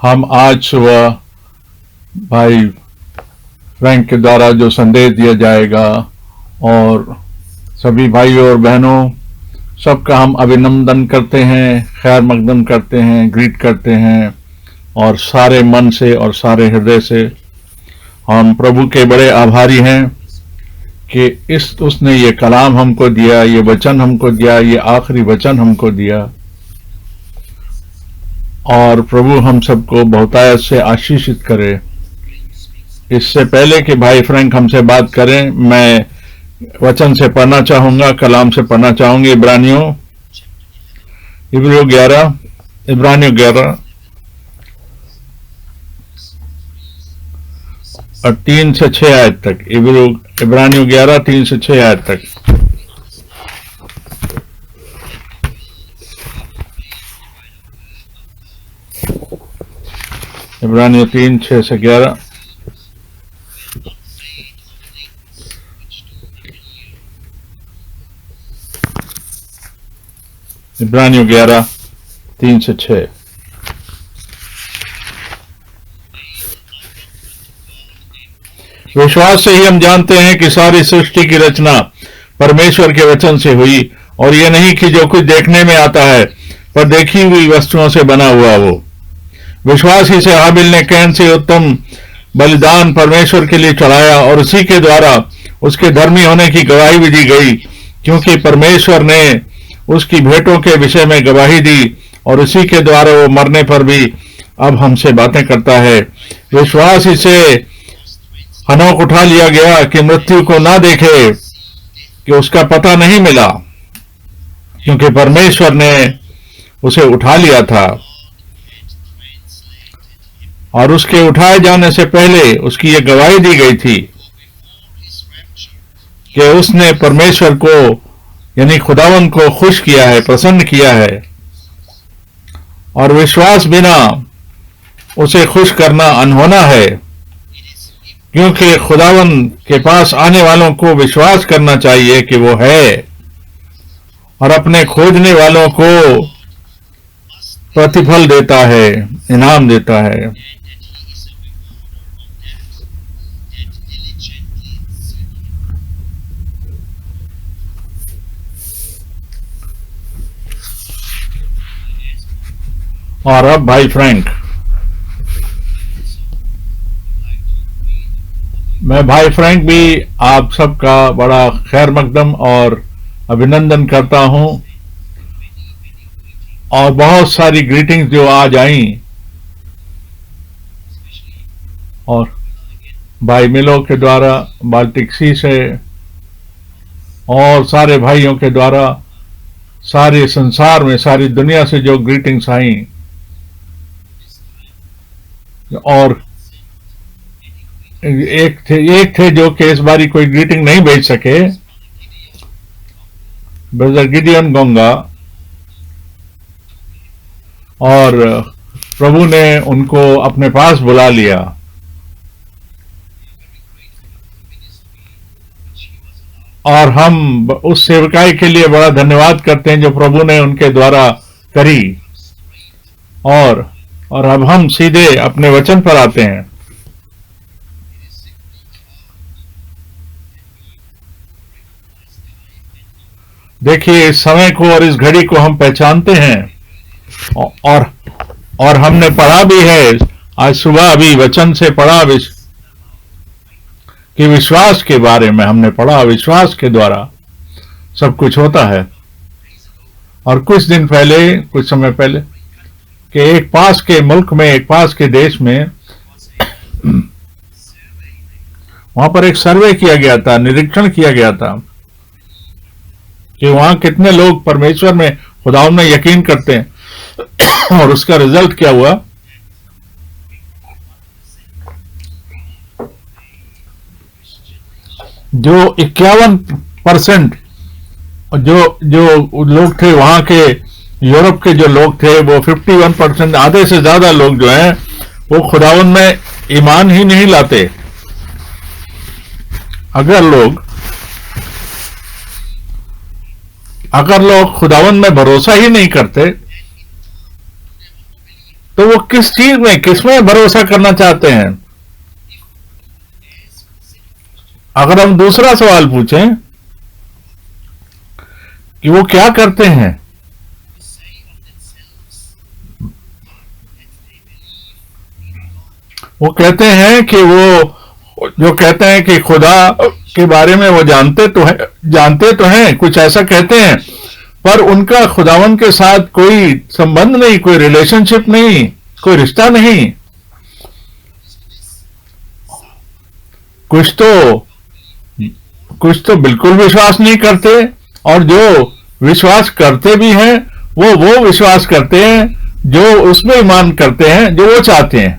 हम आज सुबह भाई फ्रैंक के द्वारा जो संदेश दिया जाएगा और सभी भाइयों और बहनों सबका हम अभिनंदन करते हैं, खैर मकदम करते हैं, ग्रीट करते हैं और सारे मन से और सारे हृदय से हम प्रभु के बड़े आभारी हैं कि उसने ये कलाम हमको दिया, ये वचन हमको दिया, ये आखिरी वचन हमको दिया और प्रभु हम सबको बहुतायत से आशीषित करे। इससे पहले कि भाई फ्रैंक हमसे बात करें, मैं वचन से पढ़ना चाहूंगा, कलाम से पढ़ना चाहूंगी। इब्रानियों 11 और 3 से 6 आयत तक। इब्रानियों 11 3 से 6 आयत तक। इब्रानियों 3 6 से 11। इब्रानियों 11 3 से 6। विश्वास से ही हम जानते हैं कि सारी सृष्टि की रचना परमेश्वर के वचन से हुई और यह नहीं कि जो कुछ देखने में आता है पर देखी हुई वस्तुओं से बना हुआ हो। विश्वास ही से हाबिल ने कैन से उत्तम बलिदान परमेश्वर के लिए चढ़ाया और उसी के द्वारा उसके धर्मी होने की गवाही भी दी गई, क्योंकि परमेश्वर ने उसकी भेंटों के विषय में गवाही दी और उसी के द्वारा वो मरने पर भी अब हमसे बातें करता है। विश्वास ही से हनोक उठा लिया गया कि मृत्यु को ना देखे, कि उसका पता नहीं मिला, क्योंकि परमेश्वर ने उसे उठा लिया था और उसके उठाए जाने से पहले उसकी यह गवाही दी गई थी कि उसने परमेश्वर को यानी खुदावंद को खुश किया है, प्रसन्न किया है, और विश्वास बिना उसे खुश करना अनहोना है, क्योंकि खुदावंद के पास आने वालों को विश्वास करना चाहिए कि वो है और अपने खोजने वालों को प्रतिफल देता है, इनाम देता है। और अब भाई फ्रैंक, मैं भाई फ्रैंक भी आप सबका बड़ा खैर मकदम और अभिनंदन करता हूं और बहुत सारी ग्रीटिंग्स जो आज आई और भाई मिलो के द्वारा, बाल्टिक सी से और सारे भाइयों के द्वारा सारे संसार में, सारी दुनिया से जो ग्रीटिंग्स आई, और एक थे जो कि इस बारी कोई ग्रीटिंग नहीं भेज सके, ब्रदर गिडियन गोंगा, और प्रभु ने उनको अपने पास बुला लिया और हम उस सेवकाई के लिए बड़ा धन्यवाद करते हैं जो प्रभु ने उनके द्वारा करी। और अब हम सीधे अपने वचन पर आते हैं। देखिए, इस समय को और इस घड़ी को हम पहचानते हैं और हमने पढ़ा भी है, आज सुबह अभी वचन से पढ़ा कि विश्वास के बारे में हमने पढ़ा। विश्वास के द्वारा सब कुछ होता है। और कुछ दिन पहले, कुछ समय पहले, कि एक पास के मुल्क में, एक पास के देश में, वहां पर एक सर्वे किया गया था, निरीक्षण किया गया था कि वहां कितने लोग परमेश्वर में, खुदावंद में यकीन करते हैं। और उसका रिजल्ट क्या हुआ? जो 51% जो लोग थे वहां के, यूरोप के जो लोग थे, वो 51%, आधे से ज्यादा लोग जो हैं वो खुदावंद में ईमान ही नहीं लाते। अगर लोग खुदावंद में भरोसा ही नहीं करते तो वो किस चीज में, किसमें भरोसा करना चाहते हैं? अगर हम दूसरा सवाल पूछें कि वो क्या करते हैं, वो कहते हैं कि वो जो कहते हैं कि खुदा के बारे में वो जानते तो हैं, कुछ ऐसा कहते हैं, पर उनका खुदावन के साथ कोई संबंध नहीं, कोई रिलेशनशिप नहीं, कोई रिश्ता नहीं। कुछ तो बिल्कुल विश्वास नहीं करते, और जो विश्वास करते भी हैं वो विश्वास करते हैं जो उसमें ईमान करते हैं जो वो चाहते हैं।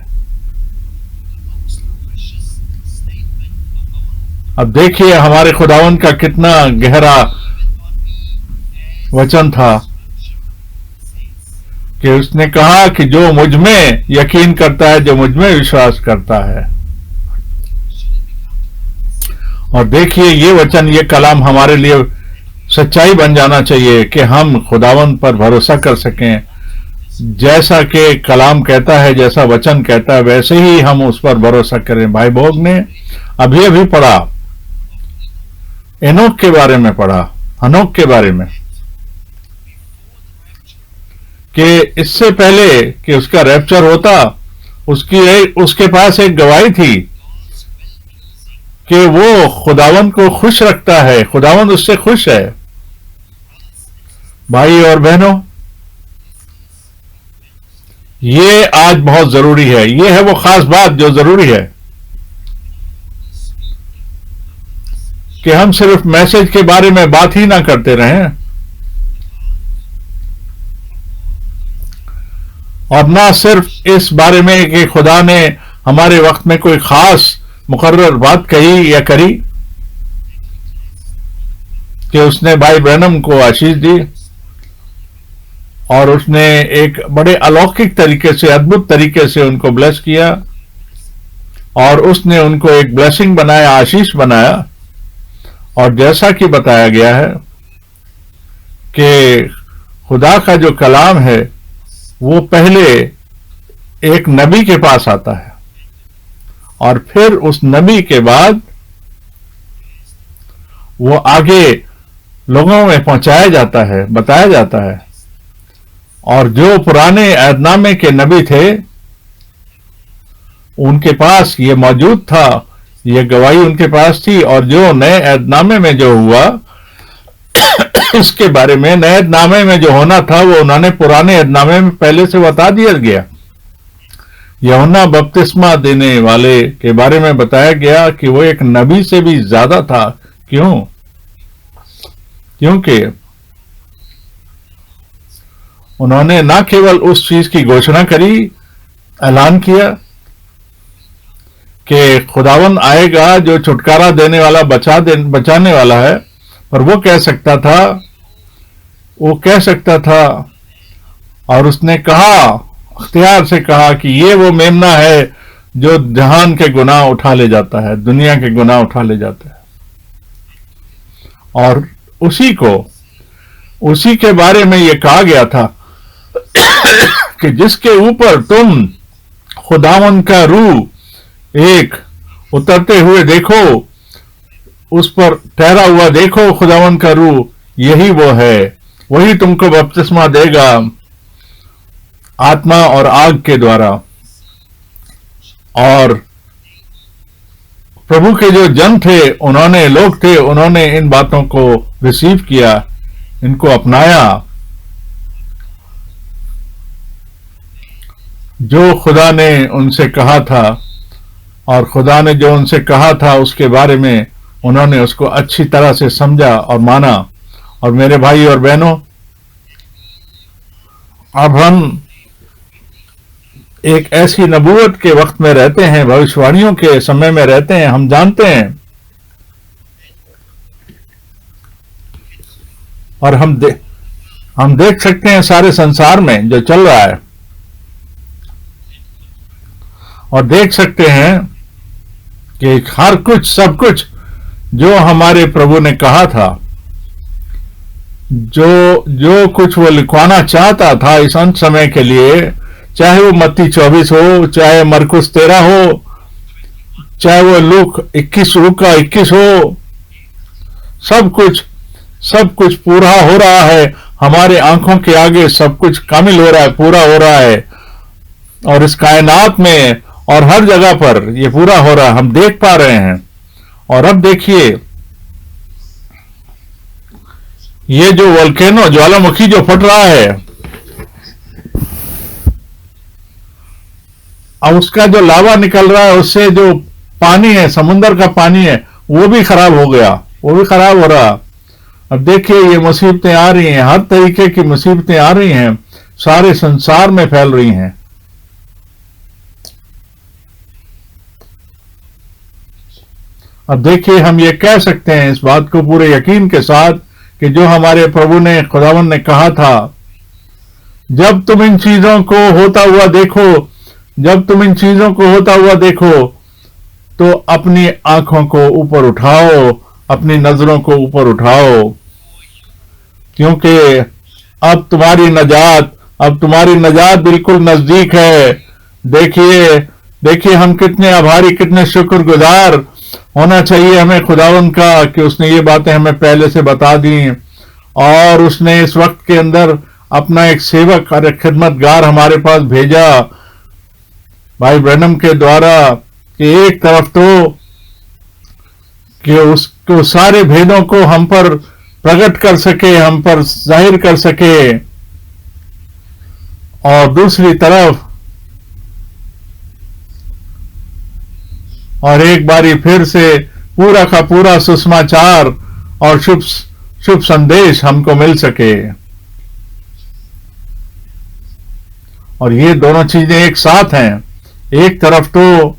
अब देखिए हमारे खुदावन का कितना गहरा वचन था कि उसने कहा कि जो मुझ में यकीन करता है, जो मुझ में विश्वास करता है। और देखिए ये वचन, ये कलाम हमारे लिए सच्चाई बन जाना चाहिए कि हम खुदावन पर भरोसा कर सकें। जैसा कि कलाम कहता है, जैसा वचन कहता है, वैसे ही हम उस पर भरोसा करें। भाई भोग ने अभी अभी पढ़ा, एनोक के बारे में पढ़ा, हनोक के बारे में, कि इससे पहले कि उसका रैप्चर होता, उसके पास एक गवाही थी कि वो खुदावन को खुश रखता है, खुदावन उससे खुश है। भाई और बहनों, ये आज बहुत जरूरी है। ये है वो खास बात जो जरूरी है कि हम सिर्फ मैसेज के बारे में बात ही ना करते रहें, और ना सिर्फ इस बारे में कि खुदा ने हमारे वक्त में कोई खास मुकर्रर बात कही या करी कि उसने भाई ब्रैनम को आशीष दी और उसने एक बड़े अलौकिक तरीके से, अद्भुत तरीके से उनको ब्लेस किया, और उसने उनको एक ब्लेसिंग बनाया, आशीष बनाया। और जैसा कि बताया गया है कि खुदा का जो कलाम है वो पहले एक नबी के पास आता है, और फिर उस नबी के बाद वो आगे लोगों में पहुंचाया जाता है, बताया जाता है। और जो पुराने अहदनामे के नबी थे उनके पास ये मौजूद था, ये गवाही उनके पास थी, और जो नए अहदनामे में जो हुआ इसके बारे में, नए अहदनामे में जो होना था वो उन्होंने पुराने अहदनामे में पहले से बता दिया गया। यूहन्ना बपतिस्मा देने वाले के बारे में बताया गया कि वो एक नबी से भी ज्यादा था। क्योंकि उन्होंने ना केवल उस चीज की घोषणा करी, ऐलान किया कि खुदावन आएगा जो छुटकारा देने वाला, बचाने वाला है, पर वो कह सकता था, और उसने कहा, अख्तियार से कहा कि ये वो मेमना है जो जहान के गुनाह उठा ले जाता है, दुनिया के गुनाह उठा ले जाता है। और उसी के बारे में ये कहा गया था कि जिसके ऊपर तुम खुदावन का रूह एक उतरते हुए देखो, उस पर ठहरा हुआ देखो खुदावन का रूह, यही वो है, वही तुमको बपतिस्मा देगा आत्मा और आग के द्वारा। और प्रभु के जो जन थे, लोग थे, उन्होंने इन बातों को रिसीव किया, इनको अपनाया। जो खुदा ने उनसे कहा था, और खुदा ने जो उनसे कहा था उसके बारे में उन्होंने उसको अच्छी तरह से समझा और माना। और मेरे भाई और बहनों, अब हम एक ऐसी नबूवत के वक्त में रहते हैं, भविष्यवाणियों के समय में रहते हैं। हम जानते हैं और हम देख सकते हैं सारे संसार में जो चल रहा है, और देख सकते हैं कि हर कुछ, सब कुछ जो हमारे प्रभु ने कहा था, जो कुछ वो लिखवाना चाहता था इस अंत समय के लिए, चाहे वो मत्ती 24 हो, चाहे मरकुस 13 हो, चाहे वो लूक 21 हो, सब कुछ पूरा हो रहा है हमारे आंखों के आगे। सब कुछ कामिल हो रहा है, पूरा हो रहा है, और इस कायनात में और हर जगह पर ये पूरा हो रहा है, हम देख पा रहे हैं। और अब देखिए, ये जो वोल्केनो ज्वालामुखी जो फट रहा है, अब उसका जो लावा निकल रहा है, उससे जो पानी है, समुद्र का पानी है, वो भी खराब हो गया, वो भी खराब हो रहा। अब देखिए, ये मुसीबतें आ रही हैं, हर तरीके की मुसीबतें आ रही हैं, सारे संसार में फैल रही हैं। अब देखिए, हम ये कह सकते हैं इस बात को पूरे यकीन के साथ कि जो हमारे प्रभु ने, खुदावन ने कहा था, जब तुम इन चीजों को होता हुआ देखो, जब तुम इन चीजों को होता हुआ देखो, तो अपनी आंखों को ऊपर उठाओ, अपनी नजरों को ऊपर उठाओ, क्योंकि अब तुम्हारी नजात बिल्कुल नजदीक है। देखिए हम कितने आभारी, कितने शुक्रगुजार होना चाहिए हमें खुदावन का कि उसने ये बातें हमें पहले से बता दी, और उसने इस वक्त के अंदर अपना एक सेवक और एक खिदमतगार हमारे पास भेजा भाई ब्रैनम के द्वारा, कि एक तरफ तो कि उसको सारे भेदों को हम पर प्रकट कर सके, हम पर जाहिर कर सके, और दूसरी तरफ और एक बारी फिर से पूरा का पूरा सुसमाचार और शुभ संदेश हमको मिल सके। और ये दोनों चीजें एक साथ हैं। एक तरफ तो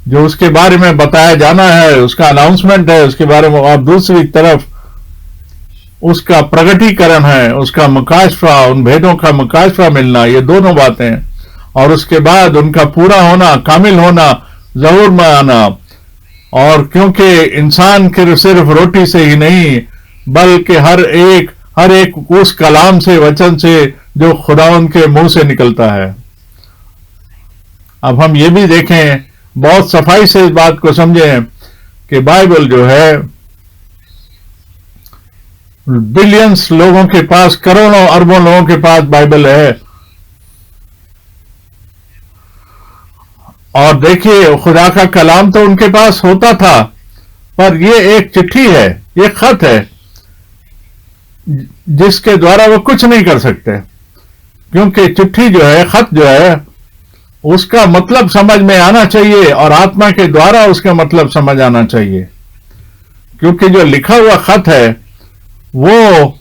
जो उसके बारे में बताया जाना है, उसका अनाउंसमेंट है उसके बारे में, और दूसरी तरफ उसका प्रगटीकरण है, उसका मुकाशफा, उन भेदों का मुकाशफा मिलना, ये दोनों बातें, और उसके बाद उनका पूरा होना, कामिल होना, ज़हूर में आना। और क्योंकि इंसान के सिर्फ रोटी से ही नहीं, बल्कि हर एक उस कलाम से, वचन से जो खुदावन के मुंह से निकलता है। अब हम ये भी देखें, बहुत सफाई से इस बात को समझें कि बाइबल जो है बिलियंस लोगों के पास, करोड़ों अरबों लोगों के पास बाइबल है। और देखिए, खुदा का कलाम तो उनके पास होता था, पर ये एक चिट्ठी है, ये खत है जिसके द्वारा वो कुछ नहीं कर सकते, क्योंकि चिट्ठी जो है, खत जो है, उसका मतलब समझ में आना चाहिए, और आत्मा के द्वारा उसका मतलब समझ आना चाहिए। क्योंकि जो लिखा हुआ खत है, वो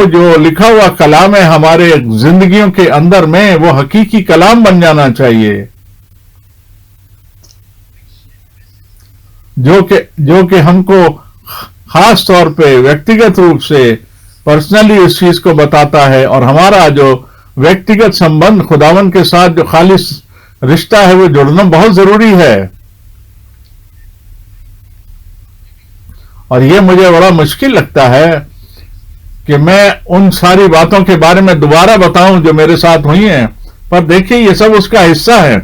जो लिखा हुआ कलाम है हमारे जिंदगियों के अंदर में, वो हकीकी कलाम बन जाना चाहिए, जो कि हमको खास तौर पे व्यक्तिगत रूप से पर्सनली इस चीज को बताता है, और हमारा जो व्यक्तिगत संबंध खुदावन के साथ जो खालिस रिश्ता है, वो जुड़ना बहुत जरूरी है। और ये मुझे बड़ा मुश्किल लगता है कि मैं उन सारी बातों के बारे में दोबारा बताऊं जो मेरे साथ हुई हैं, पर देखिए, ये सब उसका हिस्सा है।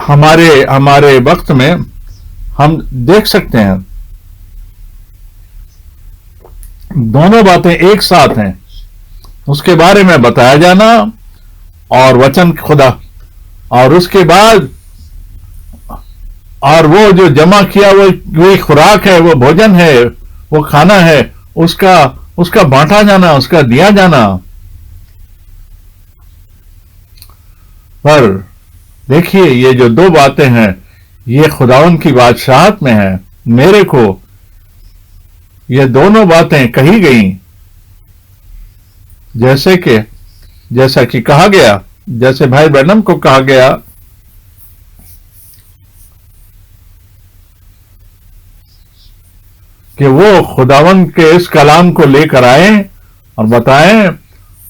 हमारे वक्त में हम देख सकते हैं, दोनों बातें एक साथ हैं, उसके बारे में बताया जाना और वचन खुदा, और उसके बाद और वो जो जमा किया वो खुराक है, वो भोजन है, वो खाना है, उसका बांटा जाना, उसका दिया जाना। पर देखिए, ये जो दो बातें हैं, ये खुदावन की बादशाहत में है। मेरे को ये दोनों बातें कही गई, जैसा कि कहा गया, जैसे भाई ब्रैनम को कहा गया कि वो खुदावन के इस कलाम को लेकर आए और बताएं,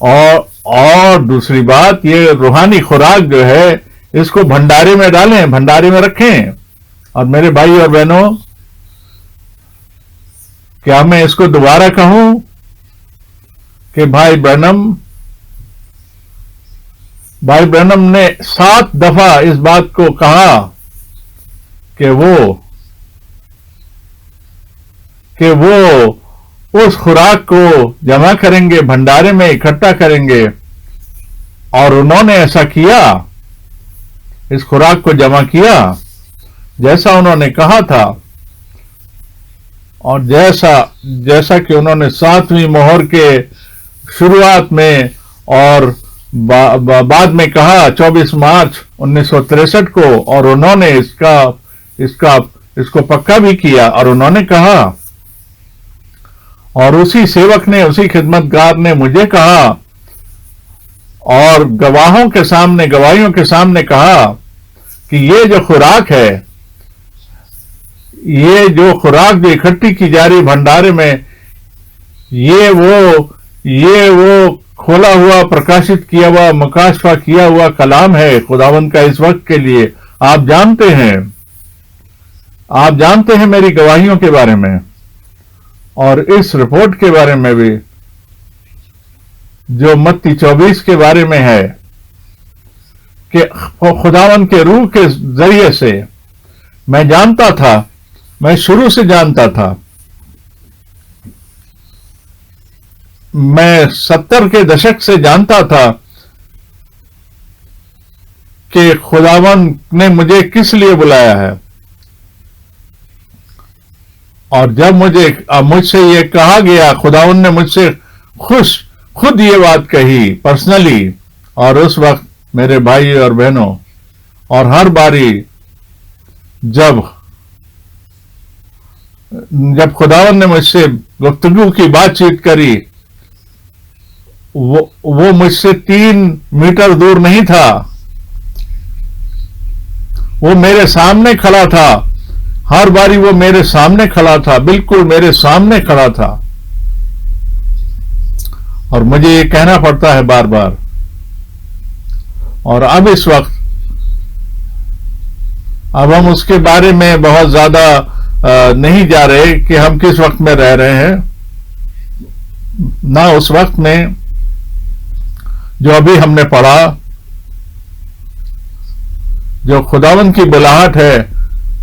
और दूसरी बात, ये रूहानी खुराक जो है, इसको भंडारे में डालें, भंडारे में रखें। और मेरे भाई और बहनों, क्या मैं इसको दोबारा कहूं कि भाई ब्रैनम ने 7 दफा इस बात को कहा कि वो उस खुराक को जमा करेंगे, भंडारे में इकट्ठा करेंगे, और उन्होंने ऐसा किया, इस खुराक को जमा किया जैसा उन्होंने कहा था। और जैसा कि उन्होंने 7वीं मोहर के शुरुआत में और बाद में कहा 24 मार्च 1963 को, और उन्होंने इसको पक्का भी किया। और उन्होंने कहा, और उसी सेवक ने, उसी खिदमतगार ने मुझे कहा और गवाहियों के सामने कहा कि ये जो खुराक है, ये जो खुराक जो इकट्ठी की जा रही भंडारे में, ये वो खोला हुआ, प्रकाशित किया हुआ, मुकाशफा किया हुआ कलाम है खुदावंद का इस वक्त के लिए। आप जानते हैं मेरी गवाहियों के बारे में और इस रिपोर्ट के बारे में भी, जो मत्ती 24 के बारे में है, कि खुदावंद के रूह के जरिए से मैं जानता था, मैं शुरू से जानता था। मैं 70 के दशक से जानता था कि खुदावंद ने मुझे किस लिए बुलाया है। और जब मुझसे ये कहा गया, खुदावंद ने मुझसे खुद ये बात कही पर्सनली, और उस वक्त मेरे भाई और बहनों, और हर बारी जब खुदावंद ने मुझसे गुफ्तगू की बातचीत करी, वो मुझसे 3 मीटर दूर नहीं था, वो मेरे सामने खड़ा था। हर बारी वो मेरे सामने खड़ा था, बिल्कुल मेरे सामने खड़ा था। और मुझे ये कहना पड़ता है बार बार। और अब इस वक्त अब हम उसके बारे में बहुत ज्यादा नहीं जा रहे कि हम किस वक्त में रह रहे हैं, ना उस वक्त में जो अभी हमने पढ़ा, जो खुदावंद की बुलाहट है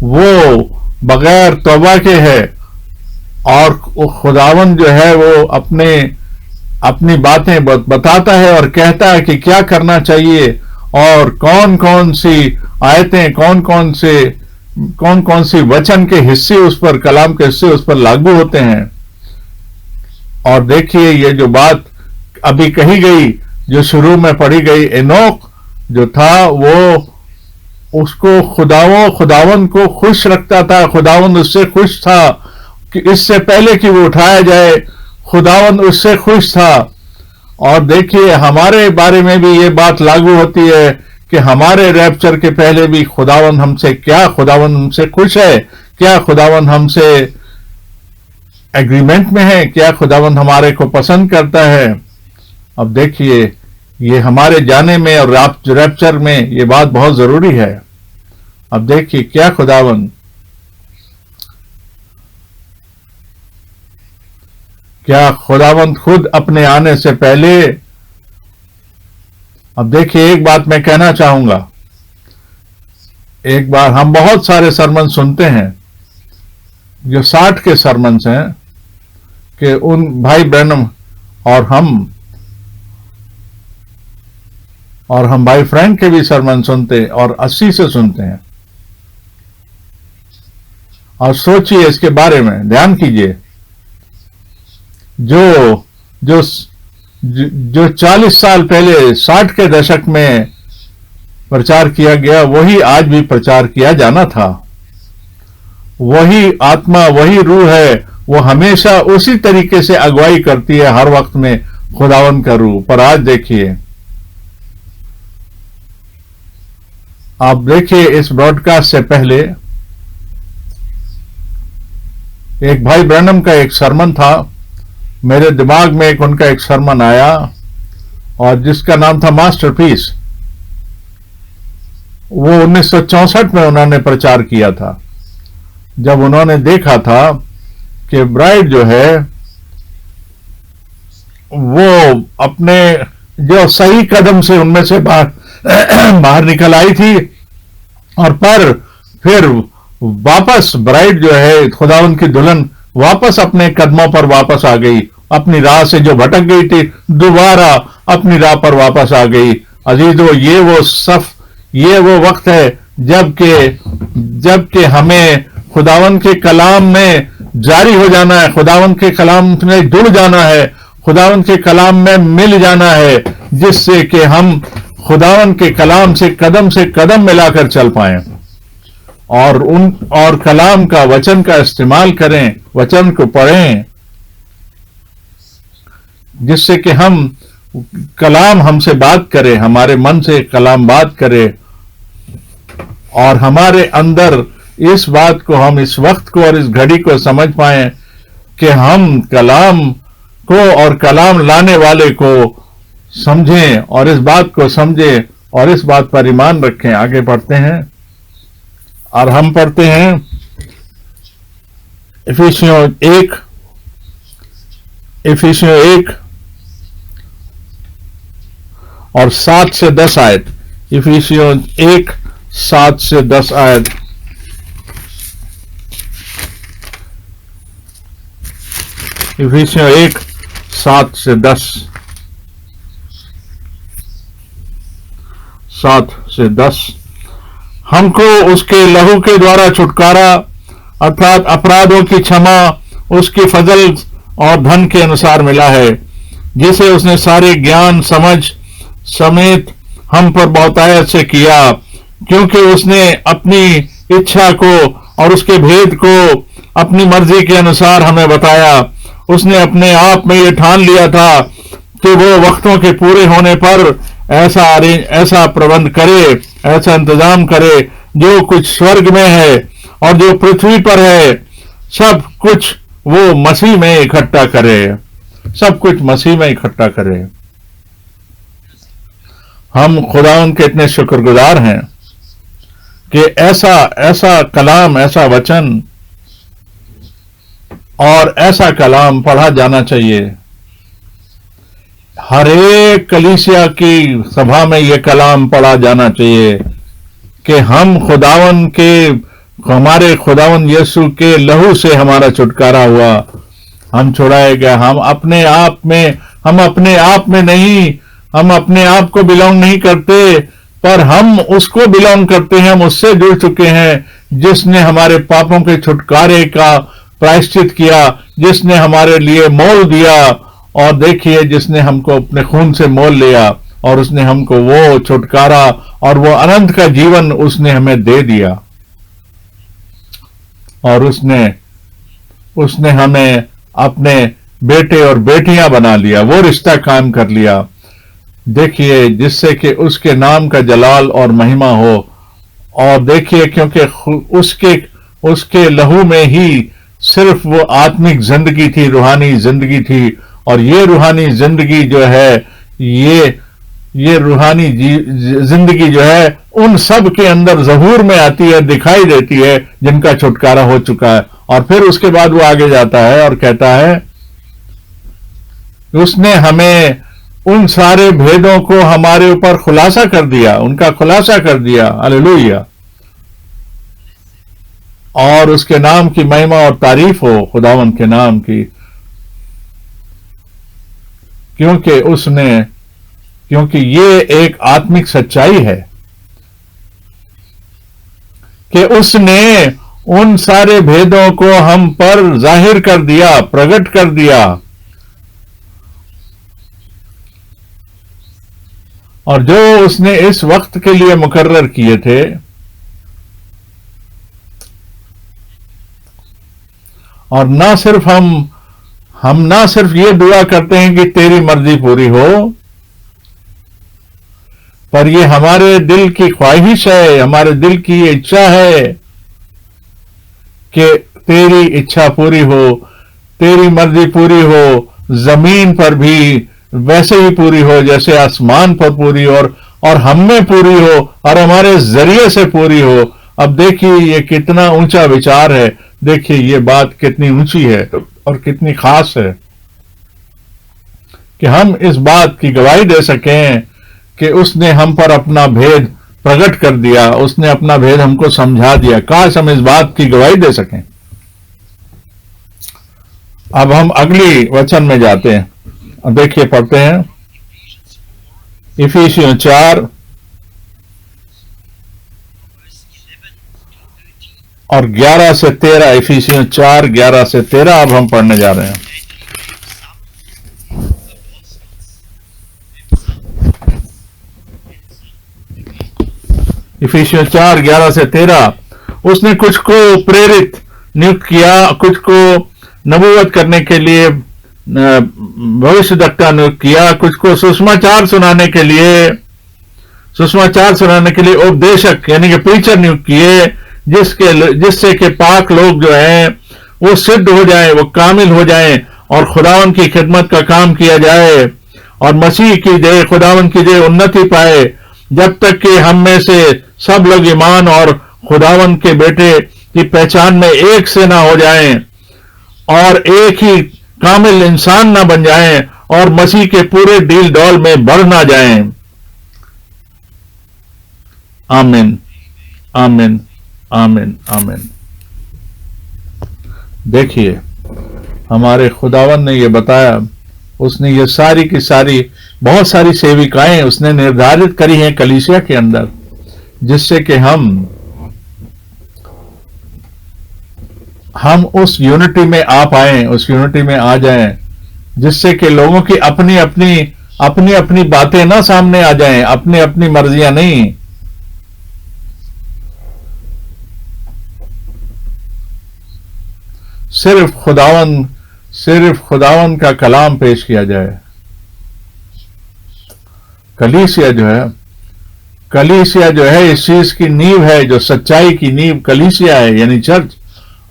वो बगैर तौबा के है। और खुदावंद जो है वो अपनी बातें बताता है और कहता है कि क्या करना चाहिए, और कौन कौन सी आयतें, कौन कौन सी वचन के हिस्से उस पर, कलाम के हिस्से उस पर लागू होते हैं। और देखिए, ये जो बात अभी कही गई, जो शुरू में पढ़ी गई, एनोक जो था वो उसको खुदावंद को खुश रखता था, खुदावंद उससे खुश था कि इससे पहले कि वो उठाया जाए, खुदावंद उससे खुश था। और देखिए, हमारे बारे में भी ये बात लागू होती है कि हमारे रैप्चर के पहले भी खुदावंद हमसे खुश है, क्या खुदावंद हमसे एग्रीमेंट में है, क्या खुदावंद हमारे को पसंद करता है। अब देखिए, ये हमारे जाने में और रैप्चर में ये बात बहुत जरूरी है। अब देखिए, क्या खुदावंद खुद अपने आने से पहले। अब देखिए, एक बात मैं कहना चाहूंगा, एक बार हम बहुत सारे सरमन सुनते हैं जो 60 के सरमन्स हैं, कि उन भाई ब्रैनम और हम भाई फ्रैंक के भी सरमन सुनते और 80 से सुनते हैं। और सोचिए इसके बारे में, ध्यान कीजिए, जो 40 साल पहले 60 के दशक में प्रचार किया गया, वही आज भी प्रचार किया जाना था। वही आत्मा, वही रूह है, वो हमेशा उसी तरीके से अगुवाई करती है हर वक्त में, खुदावंद का रूह। पर आज देखिए, आप देखिए, इस ब्रॉडकास्ट से पहले एक भाई ब्रैनम का एक सरमन था, मेरे दिमाग में उनका एक सरमन आया, और जिसका नाम था मास्टरपीस। वो 1964 में उन्होंने प्रचार किया था, जब उन्होंने देखा था कि ब्राइड जो है वो अपने जो सही कदम से उनमें से बाहर निकल आई थी, और पर फिर वापस ब्राइड जो है, खुदावंद की दुल्हन वापस अपने कदमों पर वापस आ गई, अपनी राह से जो भटक गई थी दोबारा अपनी राह पर वापस आ गई। अजीजों, ये वो वक्त है जबकि हमें खुदावंद के कलाम में जारी हो जाना है, खुदावंद के कलाम में जुड़ जाना है, खुदावंद के कलाम में मिल जाना है, जिससे कि हम खुदावंद के कलाम से कदम मिलाकर चल पाएं और कलाम का, वचन का इस्तेमाल करें, वचन को पढ़ें, जिससे कि कलाम हमसे बात करे, हमारे मन से कलाम बात करे, और हमारे अंदर इस बात को, हम इस वक्त को और इस घड़ी को समझ पाएं कि हम कलाम को और कलाम लाने वाले को समझें, और इस बात को समझें और इस बात पर ईमान रखें। आगे पढ़ते हैं और हम पढ़ते हैं इफिसियों 1 और 7 से 10 आयत। इफिसियों 1 7 से 10 आयत। इफिसियों 1 7 से 10 हमको उसके लहू के द्वारा छुटकारा अर्थात अपराधों की क्षमा उसकी फजल और धन के अनुसार मिला है, जिसे उसने सारे ज्ञान समझ समेत हम पर बहुतायत से किया, क्योंकि उसने अपनी इच्छा को और उसके भेद को अपनी मर्जी के अनुसार हमें बताया। उसने अपने आप में ये ठान लिया था कि वो वक्तों के पूरे होने पर ऐसा प्रबंध करे, ऐसा इंतजाम करे, जो कुछ स्वर्ग में है और जो पृथ्वी पर है, सब कुछ वो मसीह में इकट्ठा करे, सब कुछ मसीह में इकट्ठा करे। हम खुदावंद के इतने शुक्रगुजार हैं कि ऐसा कलाम, ऐसा वचन और ऐसा कलाम पढ़ा जाना चाहिए। हर एक कलीसिया की सभा में यह कलाम पढ़ा जाना चाहिए कि हमारे खुदावंद यीशु के लहू से हमारा छुटकारा हुआ, हम छुड़ाए गए। हम अपने आप में नहीं, हम अपने आप को बिलोंग नहीं करते, पर हम उसको बिलोंग करते हैं, हम उससे जुड़ चुके हैं, जिसने हमारे पापों के छुटकारे का प्रायश्चित किया, जिसने हमारे लिए मोल दिया, और देखिए जिसने हमको अपने खून से मोल लिया, और उसने हमको वो छुटकारा और वो अनंत का जीवन उसने हमें दे दिया, और उसने हमें अपने बेटे और बेटियां बना लिया, वो रिश्ता कायम कर लिया। देखिए, जिससे कि उसके नाम का जलाल और महिमा हो। और देखिए, क्योंकि उसके लहू में ही सिर्फ वो आत्मिक जिंदगी थी, रूहानी जिंदगी थी, और ये रूहानी जिंदगी जो है, ये रूहानी जिंदगी जो है, उन सब के अंदर ज़हूर में आती है, दिखाई देती है, जिनका छुटकारा हो चुका है। और फिर उसके बाद वो आगे जाता है और कहता है, उसने हमें उन सारे भेदों को हमारे ऊपर खुलासा कर दिया, उनका खुलासा कर दिया। हालेलुया। और उसके नाम की महिमा और तारीफ हो, खुदावंद के नाम की, क्योंकि ये एक आत्मिक सच्चाई है कि उसने उन सारे भेदों को हम पर जाहिर कर दिया, प्रकट कर दिया, और जो उसने इस वक्त के लिए मुकर्रर किए थे, और ना सिर्फ हम ना सिर्फ ये दुआ करते हैं कि तेरी मर्जी पूरी हो, पर ये हमारे दिल की ख्वाहिश है, हमारे दिल की ये इच्छा है कि तेरी इच्छा पूरी हो, तेरी मर्जी पूरी हो, जमीन पर भी वैसे ही पूरी हो जैसे आसमान पर पूरी हो, और हम में पूरी हो, और हमारे जरिए से पूरी हो। अब देखिए ये कितना ऊंचा विचार है, देखिए ये बात कितनी ऊंची है और कितनी खास है कि हम इस बात की गवाही दे सकें कि उसने हम पर अपना भेद प्रकट कर दिया, उसने अपना भेद हमको समझा दिया। काश हम इस बात की गवाही दे सकें। अब हम अगली वचन में जाते हैं। देखिए, पढ़ते हैं इफिसियों 4 और 11 से 13। इफिसियों 4, 11 से 13 अब हम पढ़ने जा रहे हैं। इफिसियों 4, 11 से 13। उसने कुछ को प्रेरित नियुक्त किया, कुछ को नबूवत करने के लिए भविष्यद्वक्ता नियुक्त किया, कुछ को सुसमाचार सुनाने के लिए उपदेशक यानी कि प्रीचर नियुक्त किए, जिससे कि पाक लोग जो हैं वो सिद्ध हो जाएं, वो कामिल हो जाएं और खुदावन की खिदमत का काम किया जाए और मसीह की जय, खुदावन की जय उन्नति पाए, जब तक कि हम में से सब लोग ईमान और खुदावन के बेटे की पहचान में एक से ना हो जाएं और एक ही कामिल इंसान ना बन जाएं और मसीह के पूरे डील डॉल में बढ़ ना जाएं। आमीन, आमीन, आमीन, आमीन। देखिए, हमारे खुदावन ने ये बताया, उसने ये सारी की सारी बहुत सारी सेविकाएं उसने निर्धारित करी हैं कलीसिया के अंदर, जिससे कि हम उस यूनिटी में आ पाएं, उस यूनिटी में आ जाएं, जिससे कि लोगों की अपनी अपनी बातें ना सामने आ जाएं, अपनी अपनी मर्जियां नहीं। सिर्फ खुदावन का कलाम पेश किया जाए। कलीसिया जो है इस चीज की नींव है, जो सच्चाई की नींव कलीसिया है यानी चर्च।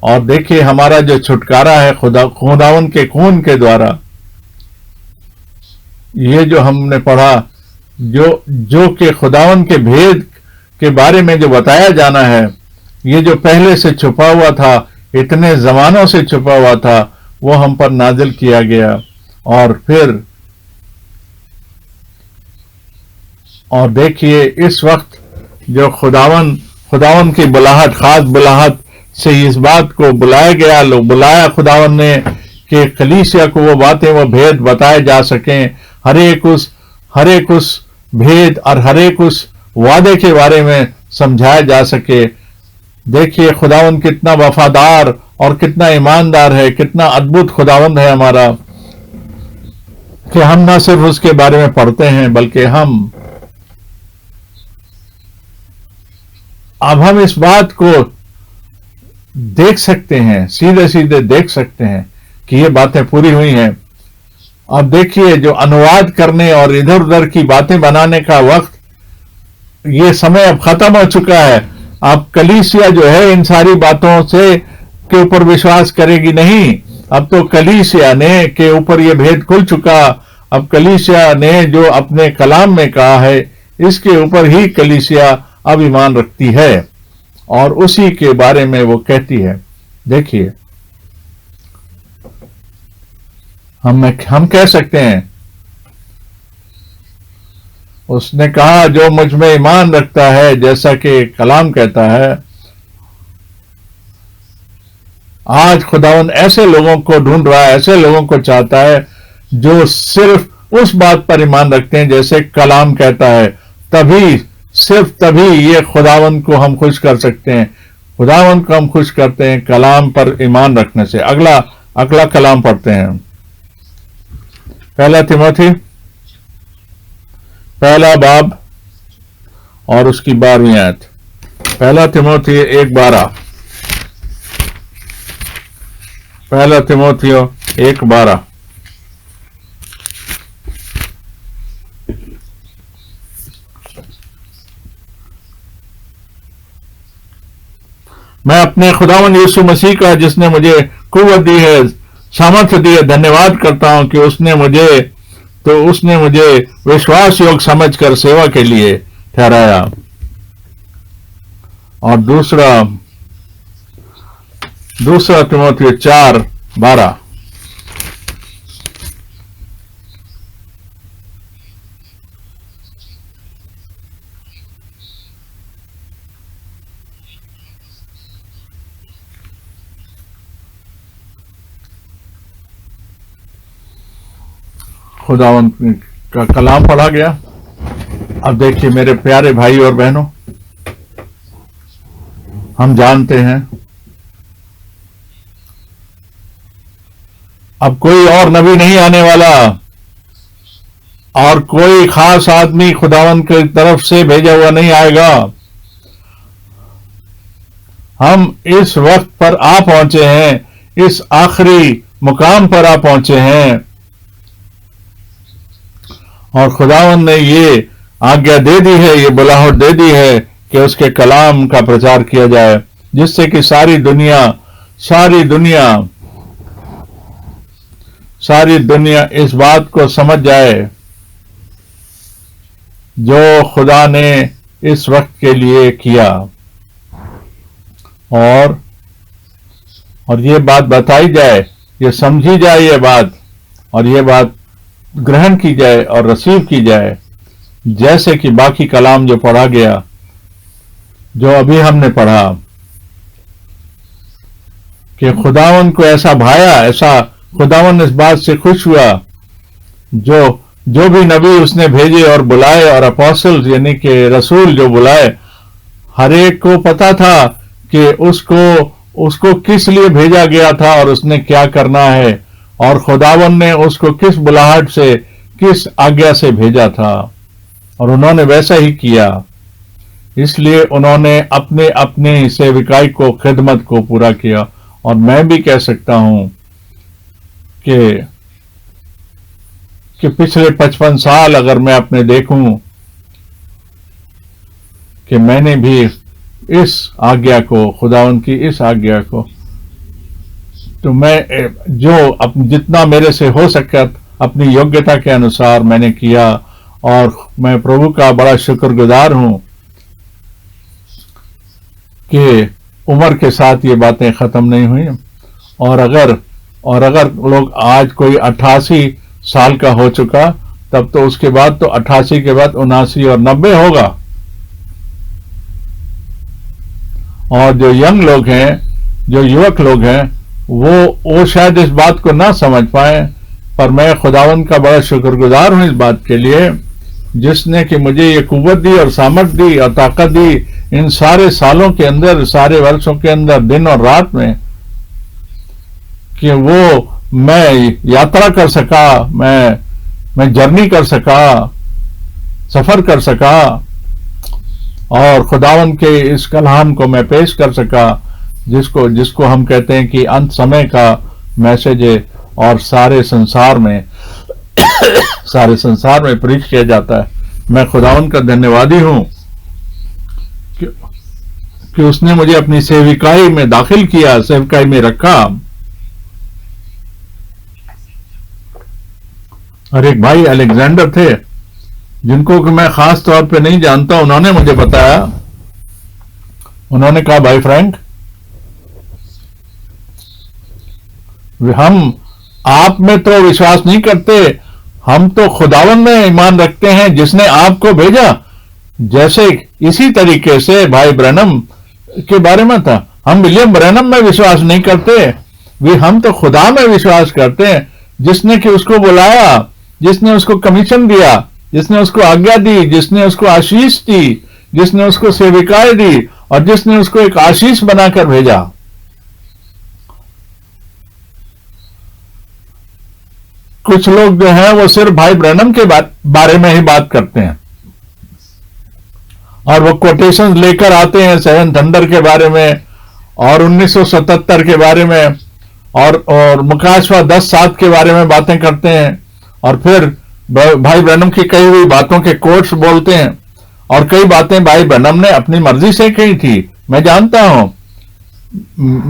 और देखिए, हमारा जो छुटकारा है खुदावन के खून के द्वारा, ये जो हमने पढ़ा, जो कि खुदावन के भेद के बारे में जो बताया जाना है, ये जो पहले से छुपा हुआ था, इतने जमानों से छुपा हुआ था, वो हम पर नाजिल किया गया। और देखिए, इस वक्त जो खुदावन की बुलाहट, खास बुलाहट से इस बात को बुलाया गया, बुलाया खुदावन ने कि कलीसिया को वो बातें, वो भेद बताए जा सकें, हर एक उस भेद और हर एक उस वादे के बारे में समझाया जा सके। देखिए, खुदावन कितना वफादार और कितना ईमानदार है, कितना अद्भुत खुदावंद है हमारा, कि हम ना सिर्फ उसके बारे में पढ़ते हैं, बल्कि अब हम इस बात को देख सकते हैं, सीधे सीधे देख सकते हैं कि ये बातें पूरी हुई हैं। अब देखिए, जो अनुवाद करने और इधर उधर की बातें बनाने का वक्त, ये समय अब खत्म हो चुका है। अब कलीसिया जो है इन सारी बातों से के ऊपर विश्वास करेगी नहीं। अब तो कलीसिया ने के ऊपर ये भेद खुल चुका। अब कलीसिया ने जो अपने कलाम में कहा है, इसके ऊपर ही कलीसिया अब ईमान रखती है और उसी के बारे में वो कहती है। देखिए, हम कह सकते हैं, उसने कहा जो मुझ में ईमान रखता है, जैसा कि कलाम कहता है। आज खुदावन ऐसे लोगों को ढूंढ रहा है, ऐसे लोगों को चाहता है जो सिर्फ उस बात पर ईमान रखते हैं जैसे कलाम कहता है। सिर्फ तभी ये खुदावन को हम खुश कर सकते हैं। खुदावन को हम खुश करते हैं कलाम पर ईमान रखने से। अगला कलाम पढ़ते हैं, पहला तिमोथी, पहला बाब और उसकी 12वीं आयत। पहला तिमोथी 1:12। पहला तिमोथियो 1:12। मैं अपने खुदावन यीशु मसीह का, जिसने मुझे कुव्वत दी है, सामर्थ्य दी है, धन्यवाद करता हूं कि उसने मुझे विश्वास योग्य समझकर सेवा के लिए ठहराया। और दूसरा तिमोथी 4:12। खुदावन का कलाम पढ़ा गया। अब देखिए मेरे प्यारे भाई और बहनों, हम जानते हैं अब कोई और नबी नहीं आने वाला और कोई खास आदमी खुदावन की तरफ से भेजा हुआ नहीं आएगा। हम इस वक्त पर आ पहुंचे हैं, इस आखिरी मुकाम पर आ पहुंचे हैं और खुदावन ने ये आज्ञा दे दी है, ये बुलाहट दे दी है कि उसके कलाम का प्रचार किया जाए, जिससे कि सारी दुनिया इस बात को समझ जाए जो खुदा ने इस वक्त के लिए किया, और ये बात बताई जाए, ये समझी जाए ये बात, और ये बात ग्रहण की जाए और रिसीव की जाए, जैसे कि बाकी कलाम जो पढ़ा गया, जो अभी हमने पढ़ा, कि खुदावन को ऐसा भाया, ऐसा खुदावन इस बात से खुश हुआ, जो भी नबी उसने भेजे और बुलाए और अपोस्टल्स यानी कि रसूल जो बुलाए, हर एक को पता था कि उसको किस लिए भेजा गया था और उसने क्या करना है, और खुदावन ने उसको किस बुलाहट से, किस आज्ञा से भेजा था, और उन्होंने वैसा ही किया। इसलिए उन्होंने अपने अपने सेविकाई को, खिदमत को पूरा किया। और मैं भी कह सकता हूं कि पिछले 55 साल अगर मैं अपने देखूं कि मैंने भी इस आज्ञा को, खुदावन की इस आज्ञा को, तो मैं जितना मेरे से हो सका अपनी योग्यता के अनुसार मैंने किया, और मैं प्रभु का बड़ा शुक्रगुजार हूं कि उम्र के साथ ये बातें खत्म नहीं हुई। और अगर लोग आज कोई 88 साल का हो चुका, तब तो उसके बाद तो 88 के बाद 79 और 90 होगा। और जो यंग लोग हैं, जो युवक लोग हैं, वो शायद इस बात को ना समझ पाए, पर मैं खुदावन का बड़ा शुक्रगुजार हूं इस बात के लिए, जिसने कि मुझे ये कुव्वत दी और सामर्थ दी और ताकत दी इन सारे सालों के अंदर, सारे वर्षों के अंदर, दिन और रात में, कि मैं यात्रा कर सका, मैं जर्नी कर सका, सफर कर सका, और खुदावन के इस कलाम को मैं पेश कर सका, जिसको हम कहते हैं कि अंत समय का मैसेज है, और सारे संसार में प्रीच किया जाता है। मैं खुदावन का धन्यवादी हूं कि उसने मुझे अपनी सेविकाई में दाखिल किया, सेविकाई में रखा। और एक भाई अलेक्जेंडर थे, जिनको कि मैं खास तौर पे नहीं जानता, उन्होंने मुझे बताया, उन्होंने कहा, भाई फ्रैंक, हम आप में तो विश्वास नहीं करते, हम तो खुदावन में ईमान रखते हैं जिसने आपको भेजा। जैसे इसी तरीके से भाई ब्रैनम के बारे में था, हम विलियम ब्रैनम में विश्वास नहीं करते, हम तो खुदा में विश्वास करते हैं, जिसने कि उसको बुलाया, जिसने उसको कमीशन दिया, जिसने उसको आज्ञा दी, जिसने उसको आशीष दी, जिसने उसको सेविकाएं दी, और जिसने उसको एक आशीष बनाकर भेजा। कुछ लोग जो हैं वो सिर्फ भाई ब्रैनम के बारे में ही बात करते हैं, और वो कोटेशन लेकर आते हैं सेवन थंडर के बारे में, और 1977 के बारे में, और मुकाशवा 10:7 के बारे में बातें करते हैं, और फिर भाई ब्रैनम की कही हुई बातों के कोट्स बोलते हैं, और कई बातें भाई ब्रैनम ने अपनी मर्जी से कही थी, मैं जानता हूं।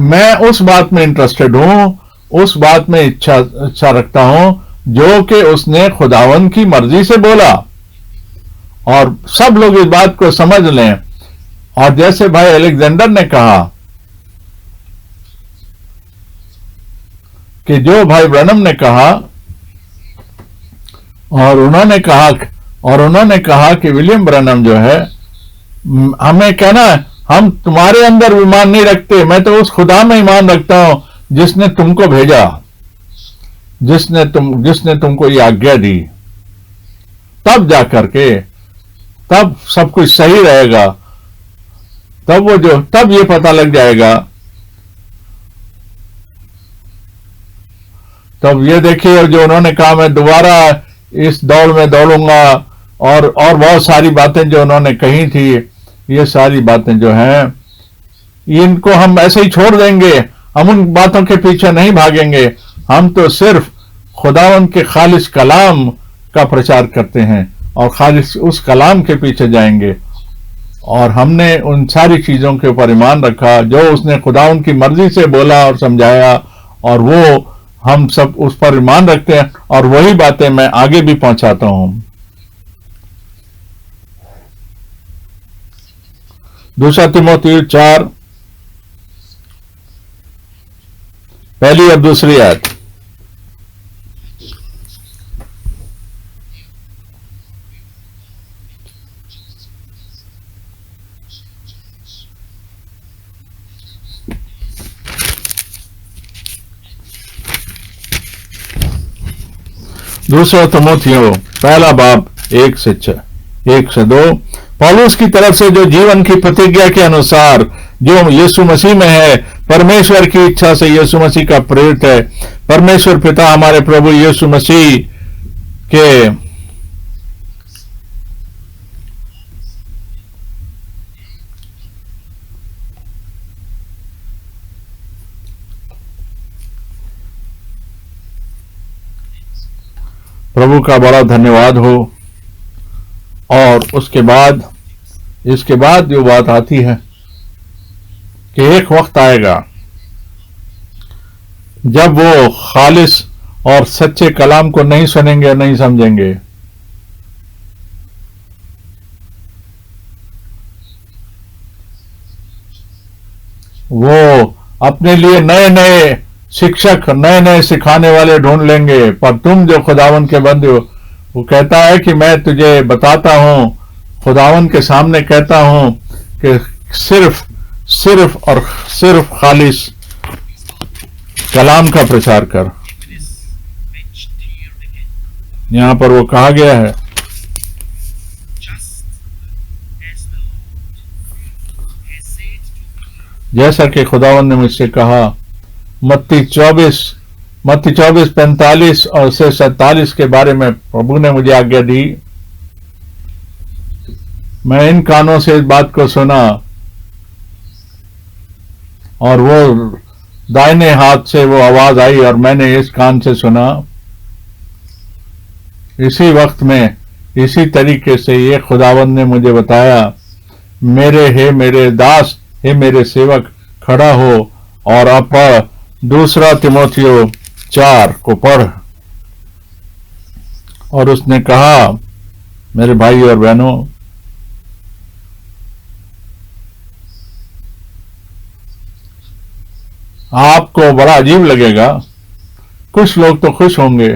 मैं उस बात में इंटरेस्टेड हूं, उस बात में इच्छा रखता हूं जो कि उसने खुदावन की मर्जी से बोला, और सब लोग इस बात को समझ लें। और जैसे भाई अलेक्जेंडर ने कहा कि जो भाई ब्रैनम ने कहा, और उन्होंने कहा कि विलियम ब्रैनम जो है, हमें कहना, हम तुम्हारे अंदर ईमान नहीं रखते, मैं तो उस खुदा में ईमान रखता हूं जिसने तुमको भेजा। जिसने तुमको ये आज्ञा दी, तब जा करके, तब सब कुछ सही रहेगा। तब ये पता लग जाएगा। तब ये देखिए, जो उन्होंने कहा मैं दोबारा इस दौड़ में दौड़ूंगा, और बहुत सारी बातें जो उन्होंने कही थी, ये सारी बातें जो हैं, इनको हम ऐसे ही छोड़ देंगे। हम उन बातों के पीछे नहीं भागेंगे। हम तो सिर्फ खुदावंद के खालिस कलाम का प्रचार करते हैं और खालिस उस कलाम के पीछे जाएंगे। और हमने उन सारी चीजों के ऊपर ईमान रखा जो उसने खुदावंद की मर्जी से बोला और समझाया, और वो हम सब उस पर ईमान रखते हैं, और वही बातें मैं आगे भी पहुंचाता हूं। दूसरा तीमुथियुस 4 पहली और दूसरी आयत। दूसरा तीमुथियुस पहला बाब 1 से 2। पौलुस की तरफ से, जो जीवन की प्रतिज्ञा के अनुसार जो यीशु मसीह में है, परमेश्वर की इच्छा से यीशु मसीह का प्रेरित है, परमेश्वर पिता हमारे प्रभु यीशु मसीह के प्रभु का बड़ा धन्यवाद हो। और इसके बाद जो बात आती है कि एक वक्त आएगा जब वो खालिस और सच्चे कलाम को नहीं सुनेंगे, नहीं समझेंगे। वो अपने लिए नए नए शिक्षक, नए नए सिखाने वाले ढूंढ लेंगे। पर तुम जो खुदावंद के बंदे हो, वो कहता है कि मैं तुझे बताता हूं, खुदावंद के सामने कहता हूं कि सिर्फ और सिर्फ खालिस कलाम का प्रचार कर। यहां पर वो कहा गया है, जैसा कि खुदावंद ने मुझसे कहा। मत्ती 24:45 और से 47 के बारे में प्रभु ने मुझे आज्ञा दी। मैं इन कानों से इस बात को सुना, और वो दाहिने हाथ से वो आवाज आई और मैंने इस कान से सुना। इसी वक्त में इसी तरीके से ये खुदावंद ने मुझे बताया, मेरे दास, हे मेरे सेवक, खड़ा हो और अब दूसरा तीमुथियुस 4 को पढ़। और उसने कहा, मेरे भाई और बहनों, आपको बड़ा अजीब लगेगा, कुछ लोग तो खुश होंगे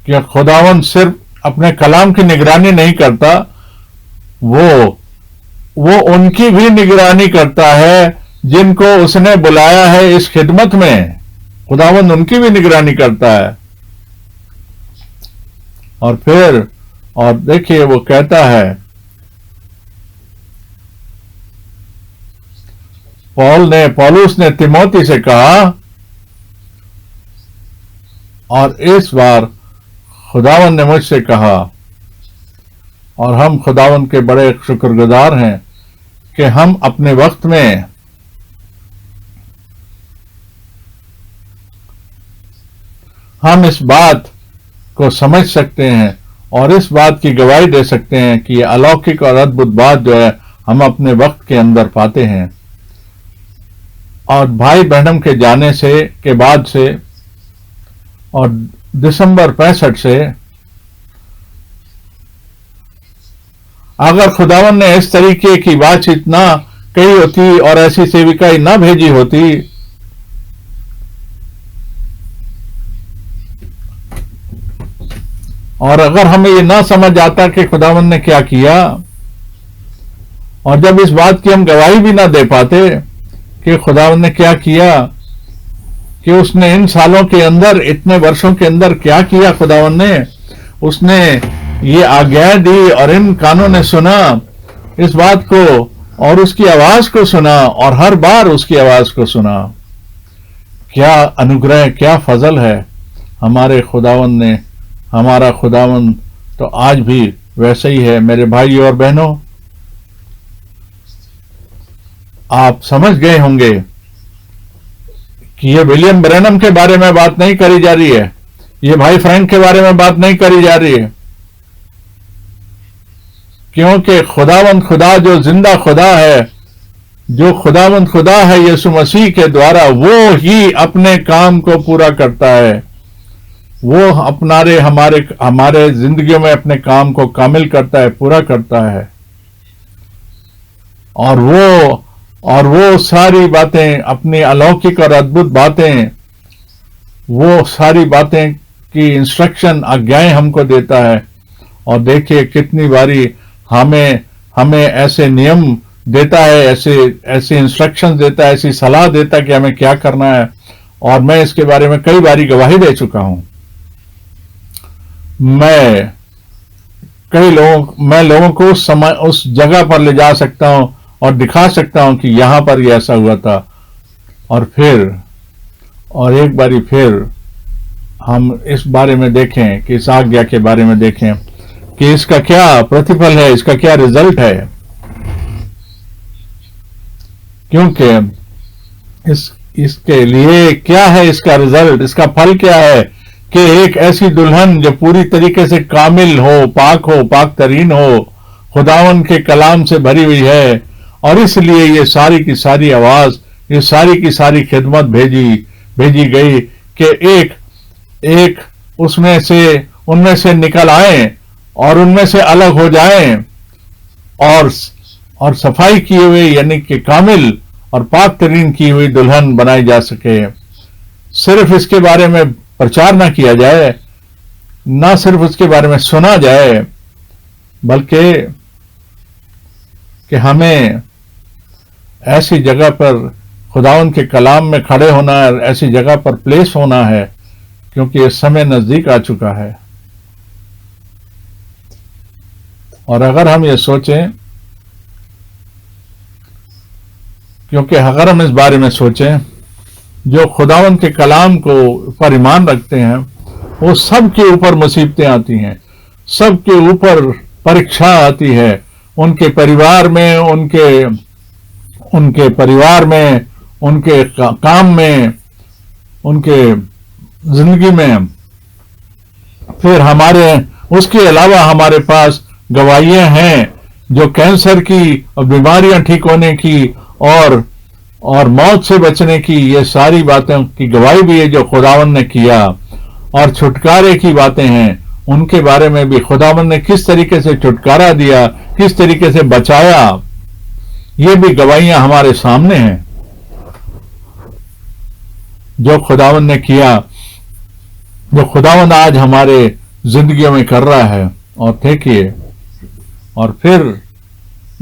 कि खुदावंद सिर्फ अपने कलाम की निगरानी नहीं करता, वो उनकी भी निगरानी करता है जिनको उसने बुलाया है इस खिदमत में। खुदावंद उनकी भी निगरानी करता है। और देखिए वो कहता है, पौलुस ने तीमुथियुस से कहा, और इस बार खुदावंद ने मुझसे कहा, और हम खुदावंद के बड़े शुक्रगुजार हैं कि हम अपने वक्त में हम इस बात को समझ सकते हैं और इस बात की गवाही दे सकते हैं कि यह अलौकिक और अद्भुत बात जो है हम अपने वक्त के अंदर पाते हैं। और भाई बहनम के जाने के बाद से और दिसंबर 65 से, अगर खुदावन ने इस तरीके की बातचीत ना कही होती और ऐसी सेविकाई ना भेजी होती, और अगर हमें ये ना समझ आता कि खुदावन ने क्या किया, और जब इस बात की हम गवाही भी ना दे पाते कि खुदावन ने क्या किया, कि उसने इन सालों के अंदर, इतने वर्षों के अंदर क्या किया खुदावन ने। उसने ये आज्ञाएं दी और इन कानों ने सुना इस बात को और उसकी आवाज को सुना और हर बार उसकी आवाज को सुना। क्या अनुग्रह, क्या फजल है हमारे खुदावन ने। हमारा खुदावन तो आज भी वैसे ही है। मेरे भाई और बहनों, आप समझ गए होंगे कि ये विलियम ब्रैनम के बारे में बात नहीं करी जा रही है, ये भाई फ्रैंक के बारे में बात नहीं करी जा रही है, क्योंकि खुदावंद खुदा जो जिंदा खुदा है, जो खुदावंद खुदा है यीशु मसीह के द्वारा, वो ही अपने काम को पूरा करता है। वो अपनारे हमारे जिंदगियों में अपने काम को कामिल करता है, पूरा करता है। और वो सारी बातें, अपनी अलौकिक और अद्भुत बातें, वो सारी बातें की इंस्ट्रक्शन, आज्ञाएं हमको देता है। और देखिए कितनी बारी हमें ऐसे नियम देता है, ऐसे इंस्ट्रक्शन देता है, ऐसी सलाह देता है कि हमें क्या करना है। और मैं इसके बारे में कई बारी गवाही दे चुका हूं। मैं लोगों को उस जगह पर ले जा सकता हूं और दिखा सकता हूं कि यहां पर ये ऐसा हुआ था। और एक बारी फिर हम इस बारे में देखें कि इस आज्ञा के बारे में देखें कि इसका क्या प्रतिफल है, इसका क्या रिजल्ट है। क्योंकि इसके लिए क्या है, इसका रिजल्ट, इसका फल क्या है कि एक ऐसी दुल्हन जो पूरी तरीके से कामिल हो, पाक तरीन हो, खुदावन के कलाम से भरी हुई है। और इसलिए ये सारी की सारी आवाज, ये सारी की सारी खिदमत भेजी गई कि एक उनमें से निकल आए और उनमें से अलग हो जाएं और सफाई किए हुए, यानी कि कामिल और पाक तरीन की हुई दुल्हन बनाई जा सके। सिर्फ इसके बारे में प्रचार ना किया जाए, ना सिर्फ उसके बारे में सुना जाए, बल्कि कि हमें ऐसी जगह पर खुदावन के कलाम में खड़े होना है, ऐसी जगह पर प्लेस होना है, क्योंकि ये समय नजदीक आ चुका है। और अगर हम ये सोचें, क्योंकि अगर हम इस बारे में सोचें, जो खुदावन के कलाम को पर ईमान रखते हैं, वो सबके ऊपर मुसीबतें आती हैं, सबके ऊपर परीक्षा आती है, उनके परिवार में, उनके काम में, उनके जिंदगी में। फिर उसके अलावा हमारे पास गवाहियां हैं जो कैंसर की और बीमारियां ठीक होने की और मौत से बचने की, ये सारी बातें की गवाही भी है जो खुदावन ने किया। और छुटकारे की बातें हैं, उनके बारे में भी खुदावन ने किस तरीके से छुटकारा दिया, किस तरीके से बचाया, ये भी गवाहियां हमारे सामने हैं जो खुदावन ने किया, जो खुदावन आज हमारे जिंदगियों में कर रहा है। और देखिए, और फिर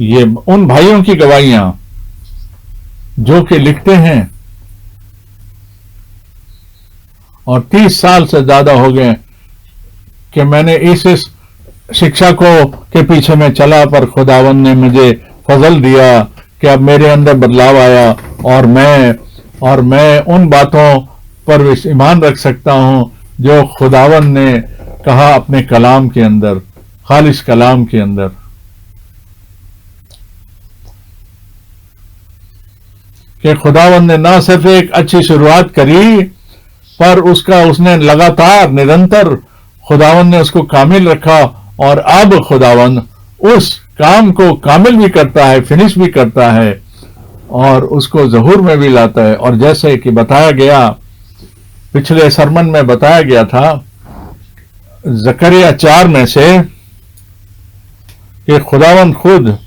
ये उन भाइयों की गवाहियां जो कि लिखते हैं, और 30 साल से ज्यादा हो गए कि मैंने इस शिक्षा के पीछे में चला, पर खुदावन ने मुझे फजल दिया कि अब मेरे अंदर बदलाव आया और मैं उन बातों पर ईमान रख सकता हूं जो खुदावन ने कहा अपने कलाम के अंदर, खालिस कलाम के अंदर। कि खुदावन ने ना सिर्फ एक अच्छी शुरुआत करी, पर उसने लगातार, निरंतर खुदावन ने उसको कामिल रखा। और अब खुदावन उस काम को कामिल भी करता है, फिनिश भी करता है, और उसको ज़हूर में भी लाता है। और जैसे कि बताया गया, पिछले सरमन में बताया गया था ज़करिया 4 में से, कि खुदावन खुद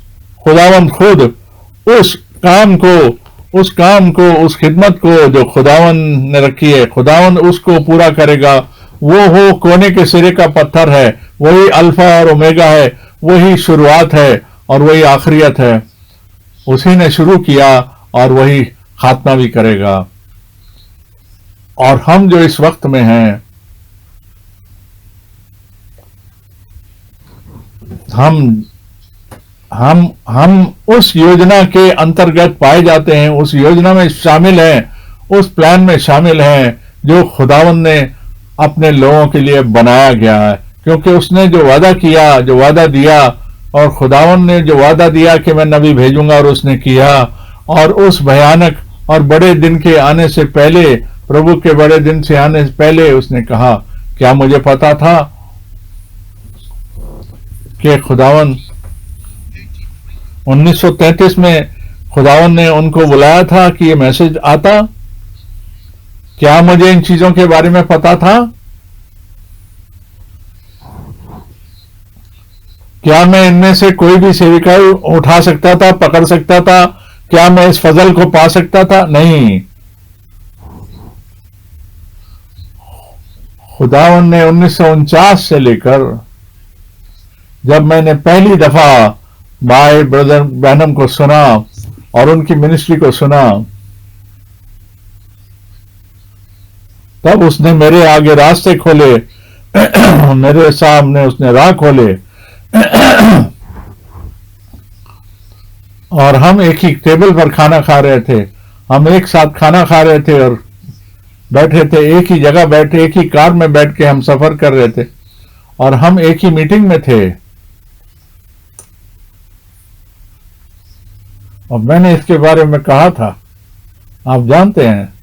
उस काम को, उस खिदमत को जो खुदावन ने रखी है, खुदावन उसको पूरा करेगा। वो कोने के सिरे का पत्थर है, वही अल्फा और ओमेगा है, वही शुरुआत है और वही आखिरियत है। उसी ने शुरू किया और वही खात्मा भी करेगा। और हम जो इस वक्त में हैं, हम उस योजना के अंतर्गत पाए जाते हैं, उस योजना में शामिल हैं, उस प्लान में शामिल हैं जो खुदावंद ने अपने लोगों के लिए बनाया गया है। क्योंकि उसने जो वादा किया, जो वादा दिया, और खुदावंद ने जो वादा दिया कि मैं नबी भेजूंगा, और उसने किया। और उस भयानक और बड़े दिन के आने से पहले, प्रभु के बड़े दिन से आने से पहले उसने कहा, क्या मुझे पता था कि खुदावंद 1933 में खुदावंद ने उनको बुलाया था कि ये मैसेज आता? क्या मुझे इन चीजों के बारे में पता था? क्या मैं इनमें से कोई भी सेविकाई उठा सकता था, पकड़ सकता था? क्या मैं इस फजल को पा सकता था? नहीं। खुदावंद ने 1949 से लेकर, जब मैंने पहली दफा भाई ब्रदर ब्रैनम को सुना और उनकी मिनिस्ट्री को सुना, तब उसने मेरे आगे रास्ते खोले, मेरे सामने उसने राह खोले। और हम एक ही टेबल पर खाना खा रहे थे, हम एक साथ खाना खा रहे थे और बैठे थे, एक ही जगह बैठे, एक ही कार में बैठ के हम सफर कर रहे थे, और हम एक ही मीटिंग में थे। और मैंने इसके बारे में कहा था, आप जानते हैं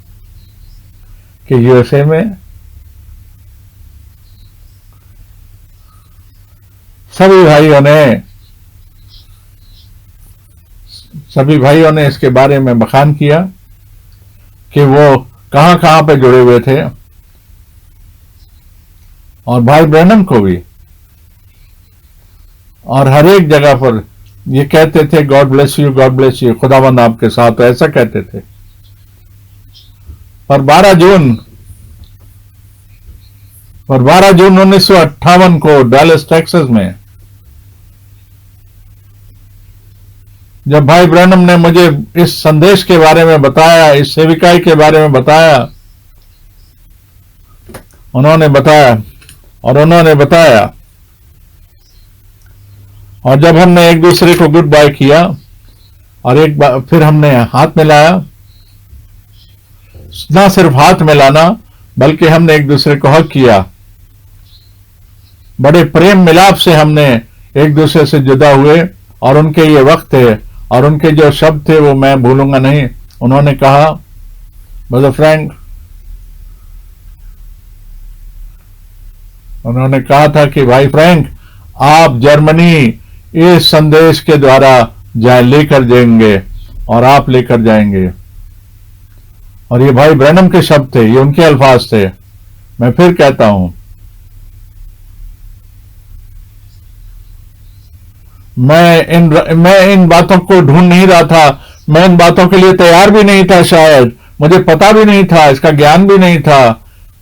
कि यूएसए में सभी भाइयों ने इसके बारे में बखान किया कि वो कहां कहां पे जुड़े हुए थे, और भाई ब्रैनम को भी, और हर एक जगह पर ये कहते थे, God bless you, God bless you, खुदावंद आपके साथ, ऐसा कहते थे। पर 12 जून 1958 को डैलस टेक्सास में जब भाई ब्रैनम ने मुझे इस संदेश के बारे में बताया, इस सेविकाई के बारे में बताया, उन्होंने बताया, और जब हमने एक दूसरे को गुड बाय किया और एक बार फिर हमने हाथ मिलाया, ना सिर्फ हाथ मिलाना बल्कि हमने एक दूसरे को हक किया, बड़े प्रेम मिलाप से हमने एक दूसरे से जुदा हुए। और उनके ये वक्त थे और उनके जो शब्द थे वो मैं भूलूंगा नहीं। उन्होंने कहा, ब्रदर फ्रैंक, उन्होंने कहा था कि भाई फ्रैंक, आप जर्मनी इस संदेश के द्वारा लेकर जाएंगे, और आप लेकर जाएंगे। और ये भाई ब्रैनम के शब्द थे, ये उनके अल्फाज थे। मैं फिर कहता हूं, मैं इन बातों को ढूंढ नहीं रहा था, मैं इन बातों के लिए तैयार भी नहीं था, शायद मुझे पता भी नहीं था, इसका ज्ञान भी नहीं था,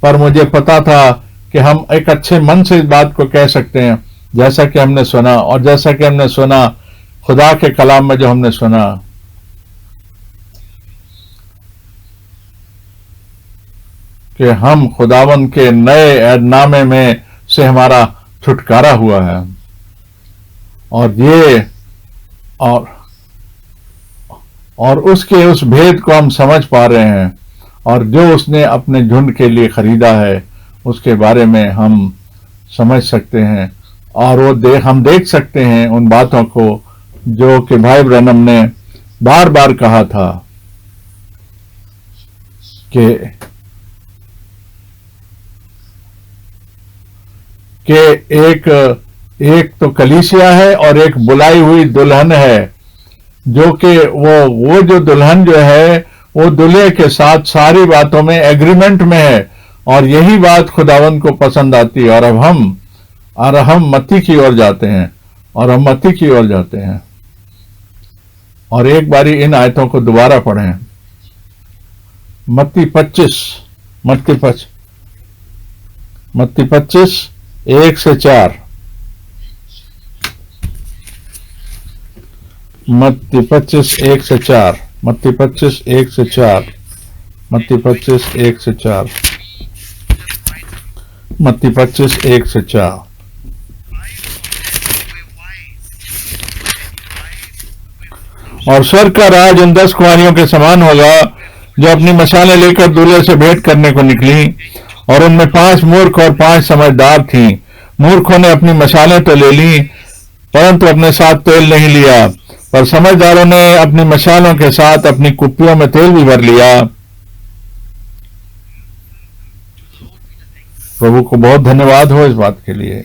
पर मुझे पता था कि हम एक अच्छे मन से इस बात को कह सकते हैं, जैसा कि हमने सुना, और जैसा कि हमने सुना खुदा के कलाम में, जो हमने सुना कि हम खुदावंद के नए ऐदनामे में से हमारा छुटकारा हुआ है। और ये और उसके उस भेद को हम समझ पा रहे हैं, और जो उसने अपने झुंड के लिए खरीदा है उसके बारे में हम समझ सकते हैं, और हम देख सकते हैं उन बातों को जो कि भाई ब्रैनम ने बार बार कहा था कि एक तो कलीसिया है और एक बुलाई हुई दुल्हन है, जो कि वो जो दुल्हन जो है वो दूल्हे के साथ सारी बातों में एग्रीमेंट में है, और यही बात खुदावंद को पसंद आती है। और हम मत्ती की ओर जाते हैं, और एक बारी इन आयतों को दोबारा पढ़ें। मत्ती 25 1 से 4। मत्ती 25 1 से 4। मत्ती 25:1-4। मत्ती 25:1-4। और स्वर्ग का राज उन 10 कुंवारियों के समान होगा जो अपनी मशालें लेकर दूल्हे से भेंट करने को निकली, और उनमें 5 मूर्ख और 5 समझदार थीं। मूर्खों ने अपनी मशालें तो ले ली, परंतु अपने साथ तेल नहीं लिया, पर समझदारों ने अपनी मशालों के साथ अपनी कुप्पियों में तेल भी भर लिया। प्रभु को बहुत धन्यवाद हो इस बात के लिए,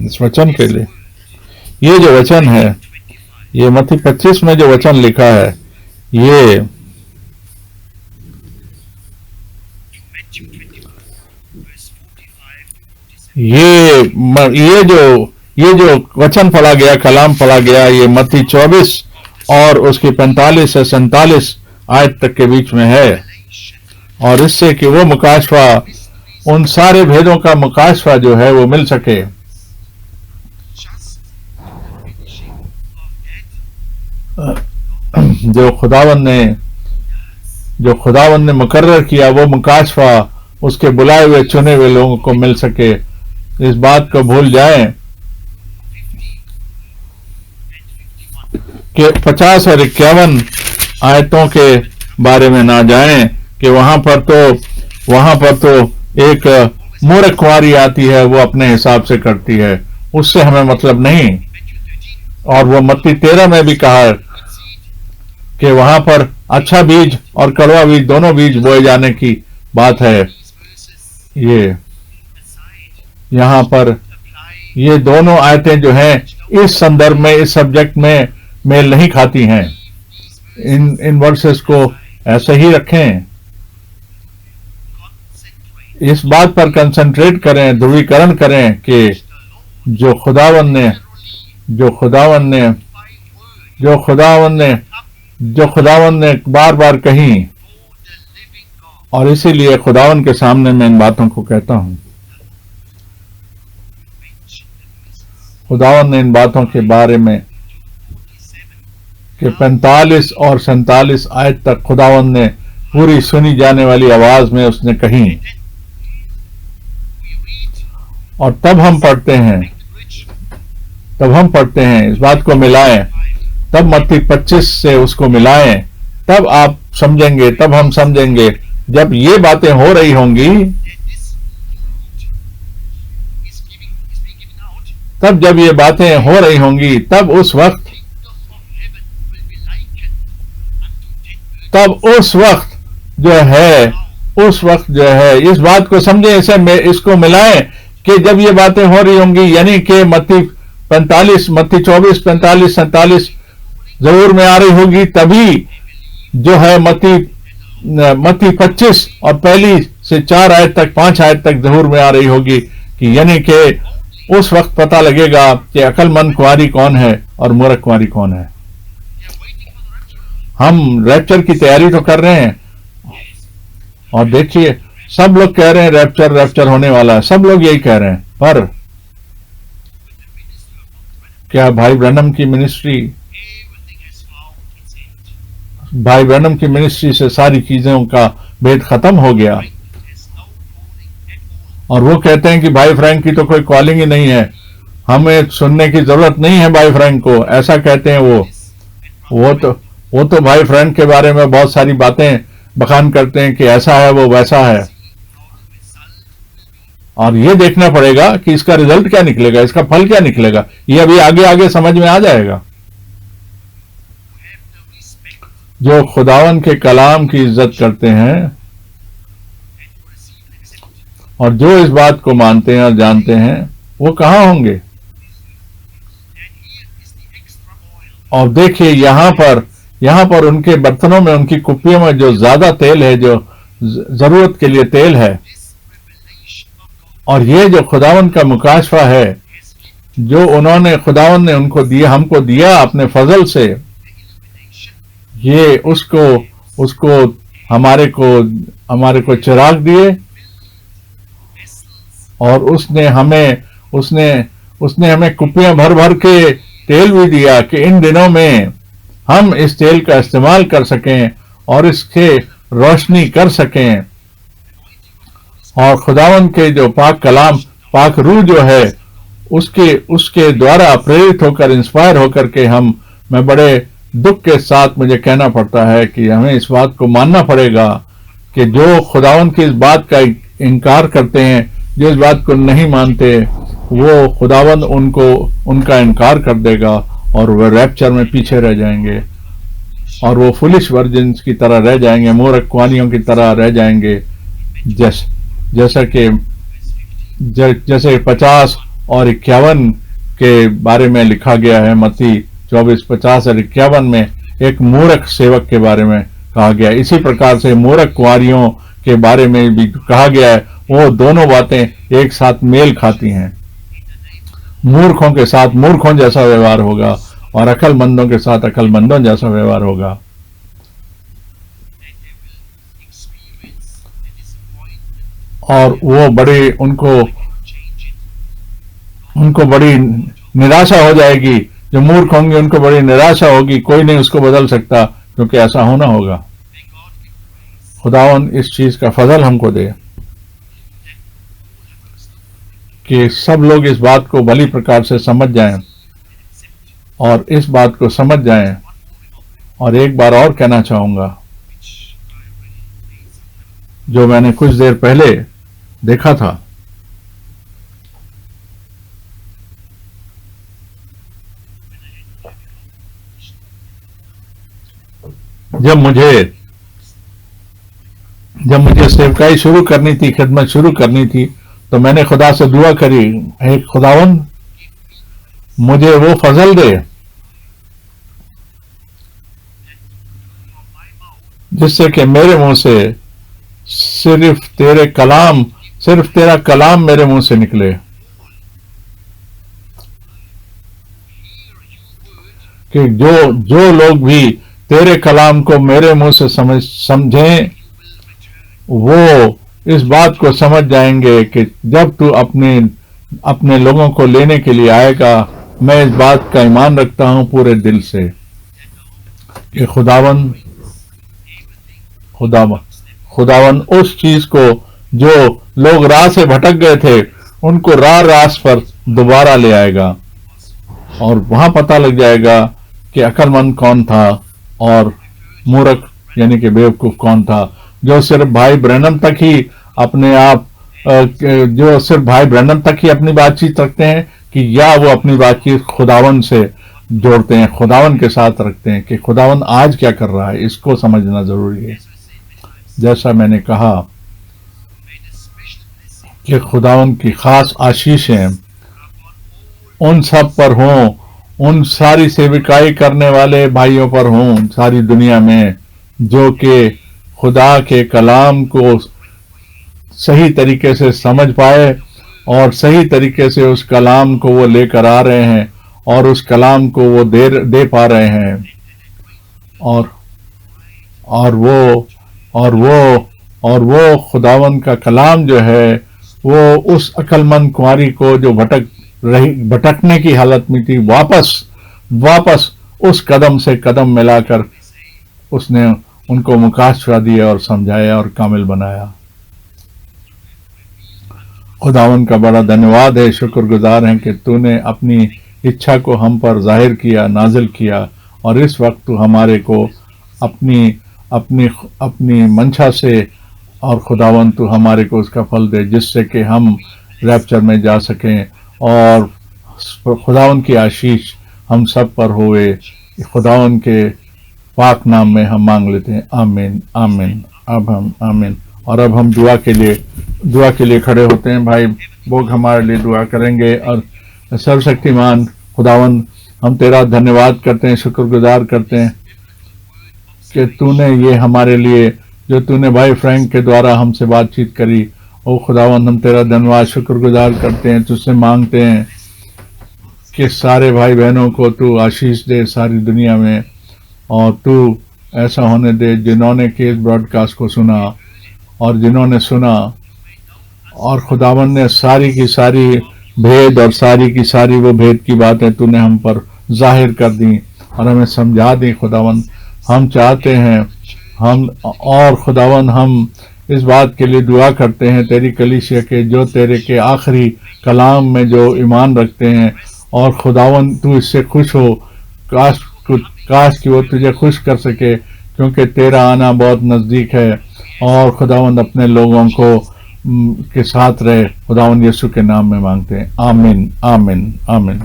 इस वचन के लिए। ये जो वचन है, ये मत्ती 25 में जो वचन लिखा है, ये जो वचन पढ़ा गया, कलाम पढ़ा गया, ये मत्ती 24 और उसके 45 से 47 आयत तक के बीच में है। और इससे कि वो मुकाशवा, उन सारे भेदों का मुकाशवा जो है वो मिल सके। जो खुदावन ने मुकर्रर किया, वो मुकाशवा उसके बुलाए हुए चुने हुए लोगों को मिल सके। इस बात को भूल जाएं कि 50 और 51 आयतों के बारे में ना जाएं कि वहां पर तो एक मूर्ख कुंवारी आती है, वो अपने हिसाब से करती है, उससे हमें मतलब नहीं। और वो मत्ती 13 में भी कहा कि वहां पर अच्छा बीज और कड़वा बीज, दोनों बीज बोए जाने की बात है। ये यहाँ पर ये दोनों आयतें जो हैं, इस संदर्भ में, इस सब्जेक्ट में मेल नहीं खाती हैं। इन वर्सेस को ऐसे ही रखें। इस बात पर कंसंट्रेट करें, ध्रुवीकरण करें कि जो खुदावन ने बार बार कही, और इसीलिए खुदावन के सामने मैं इन बातों को कहता हूं। खुदावन ने इन बातों के बारे में कि 45 और 47 आयत तक खुदावन ने पूरी सुनी जाने वाली आवाज में उसने कही। और तब हम पढ़ते हैं, इस बात को मिलाएं, तब मत्ती 25 से उसको मिलाएं, तब आप समझेंगे, तब हम समझेंगे। जब ये बातें हो रही होंगी, तब उस वक्त जो है इस बात को समझे, इसको मिलाएं कि जब ये बातें हो रही होंगी, यानी कि मत्ती 24, 45, 47 जरूर में आ रही होगी, तभी जो है मत्ती 25 और पहली से 4 आयत तक, 5 आयत तक जहूर में आ रही होगी, कि यानी कि उस वक्त पता लगेगा कि अकलमंद कुंवारी कौन है और मूर्ख कुंवारी कौन है। हम रैप्चर की तैयारी तो कर रहे हैं, और देखिए सब लोग कह रहे हैं रैप्चर होने वाला है, सब लोग यही कह रहे हैं, पर क्या भाई ब्रैनम की मिनिस्ट्री से सारी चीजों का भेद खत्म हो गया? और वो कहते हैं कि भाई फ्रैंक की तो कोई कॉलिंग ही नहीं है, हमें सुनने की जरूरत नहीं है भाई फ्रैंक को, ऐसा कहते हैं वो तो भाई फ्रैंक के बारे में बहुत सारी बातें बखान करते हैं कि ऐसा है, वो वैसा है। और ये देखना पड़ेगा कि इसका रिजल्ट क्या निकलेगा, इसका फल क्या निकलेगा, ये अभी आगे समझ में आ जाएगा। जो खुदावन के कलाम की इज्जत करते हैं और जो इस बात को मानते हैं और जानते हैं, वो कहां होंगे? और देखिए यहां पर उनके बर्तनों में, उनकी कुप्पियों में जो ज्यादा तेल है, जो जरूरत के लिए तेल है, और ये जो खुदावन का मुकाशवा है, जो खुदावन ने उनको दिया, हमको दिया अपने फजल से, ये उसको हमारे को चिराग दिए, और उसने हमें कुप्पियां भर के तेल भी दिया कि इन दिनों में हम इस तेल का इस्तेमाल कर सकें और इसके रोशनी कर सकें और खुदावन के जो पाक कलाम, पाक रूह जो है उसके द्वारा प्रेरित होकर, इंस्पायर होकर के मैं बड़े दुख के साथ मुझे कहना पड़ता है कि हमें इस बात को मानना पड़ेगा कि जो खुदावन की इस बात का इनकार करते हैं, जो इस बात को नहीं मानते, वो खुदावन उनका इनकार कर देगा और वह रैप्चर में पीछे रह जाएंगे और वो फुलिश वर्जिन्स की तरह रह जाएंगे, मूर्ख कुआनियों की तरह रह जाएंगे। जैसे 50 और 51 के बारे में लिखा गया है, मत्ती 24, 50 और 51 में एक मूर्ख सेवक के बारे में कहा गया। इसी प्रकार से मूर्ख कुंवारियों के बारे में भी कहा गया है। वो दोनों बातें एक साथ मेल खाती हैं। मूर्खों के साथ मूर्खों जैसा व्यवहार होगा और अकलमंदों के साथ अकलमंदों जैसा व्यवहार होगा। और वो बड़े उनको बड़ी निराशा हो जाएगी। जो मूर्ख होंगे उनको बड़ी निराशा होगी, कोई नहीं उसको बदल सकता, क्योंकि ऐसा होना होगा। खुदावन इस चीज का फजल हमको दे कि सब लोग इस बात को भली प्रकार से समझ जाएं और इस बात को समझ जाएं। और एक बार और कहना चाहूंगा, जो मैंने कुछ देर पहले देखा था, जब मुझे सेवकाई शुरू करनी थी, खिदमत शुरू करनी थी, तो मैंने खुदा से दुआ करी, हे खुदावन मुझे वो फजल दे जिससे कि मेरे मुंह से सिर्फ तेरा कलाम मेरे मुंह से निकले, कि जो लोग भी तेरे कलाम को मेरे मुंह से समझें, वो इस बात को समझ जाएंगे कि जब तू अपने लोगों को लेने के लिए आएगा, मैं इस बात का ईमान रखता हूं पूरे दिल से कि खुदावन उस चीज को जो लोग राह से भटक गए थे, उनको रास पर दोबारा ले आएगा और वहां पता लग जाएगा कि अकलमंद कौन था और मूर्ख यानी कि बेवकूफ कौन था। जो सिर्फ भाई ब्रैनम तक ही अपनी बातचीत रखते हैं, कि या वो अपनी बातचीत खुदावन से जोड़ते हैं, खुदावन के साथ रखते हैं कि खुदावन आज क्या कर रहा है, इसको समझना जरूरी है। जैसा मैंने कहा कि खुदावन की खास आशीषें उन सब पर हों, उन सारी सेविकाई करने वाले भाइयों पर हों सारी दुनिया में, जो कि खुदा के कलाम को सही तरीके से समझ पाए और सही तरीके से उस कलाम को वो लेकर आ रहे हैं और उस कलाम को वो दे पा रहे हैं। और वो खुदावन का कलाम जो है, वो उस अकलमंद कुंवारी को जो भटकने की हालत में थी, वापस उस कदम से कदम मिलाकर उसने उनको मुकाशफा दिया और समझाया और कामिल बनाया। खुदावन का बड़ा धन्यवाद है, शुक्रगुजार हैं कि तूने अपनी इच्छा को हम पर जाहिर किया, नाजिल किया, और इस वक्त तू हमारे को अपनी मंशा से और खुदावन तू हमारे को उसका फल दे, जिससे कि हम रैप्चर में जा सकें और खुदावन की आशीष हम सब पर होए। खुदावन के पाक नाम में हम मांग लेते हैं, आमीन आमीन। आमीन। और अब हम दुआ के लिए खड़े होते हैं। भाई लोग हमारे लिए दुआ करेंगे। और सर्वशक्तिमान खुदावन, हम तेरा धन्यवाद करते हैं, शुक्रगुजार करते हैं कि तूने ये हमारे लिए, जो तूने भाई फ्रैंक के द्वारा हमसे बातचीत करी, ओ खुदावन हम तेरा धन्यवाद शुक्रगुजार करते हैं, तुझसे मांगते हैं कि सारे भाई बहनों को तू आशीष दे सारी दुनिया में, और तू ऐसा होने दे जिन्होंने के इस ब्रॉडकास्ट को सुना और जिन्होंने सुना और खुदावन ने सारी की सारी भेद और सारी की सारी वो भेद की बातें तूने हम पर जाहिर कर दी और हमें समझा दी। खुदावन हम चाहते हैं हम और खुदावन हम इस बात के लिए दुआ करते हैं तेरी कलीसिया के जो तेरे के आखिरी कलाम में जो ईमान रखते हैं, और खुदावन तू इससे खुश हो, काश कि वो तुझे खुश कर सके, क्योंकि तेरा आना बहुत नज़दीक है। और खुदावन अपने लोगों को के साथ रहे, खुदावन यीशु के नाम में मांगते हैं, आमीन आमीन आमीन।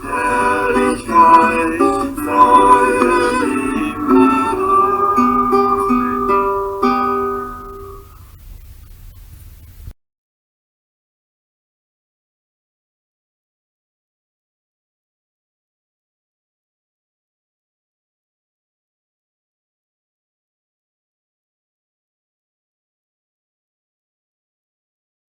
Herrlichkeit